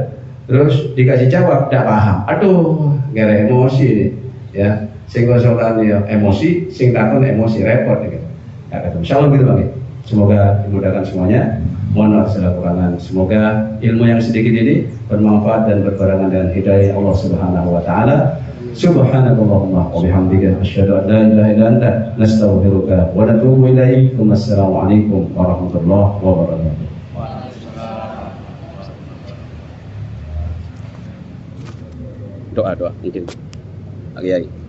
Terus dikasih jawab tidak paham. Aduh, gara emosi ini. Ya, sing konsultan ya emosi, sing takon emosi repot gitu. Ya, insyaallah gitu Bang. Semoga dimudahkan semuanya. Mohon maaf segala kekurangan. Semoga ilmu yang sedikit ini bermanfaat dan berbarengan dengan hidayah Allah Subhanahu wa taala. Subhanakallahumma wa bihamdika asyhadu an la ilaha illa anta nastaghfiruka wa natubu ilaik. Wassalamualaikum warahmatullahi wabarakatuh. Doa mungkin. Lagi.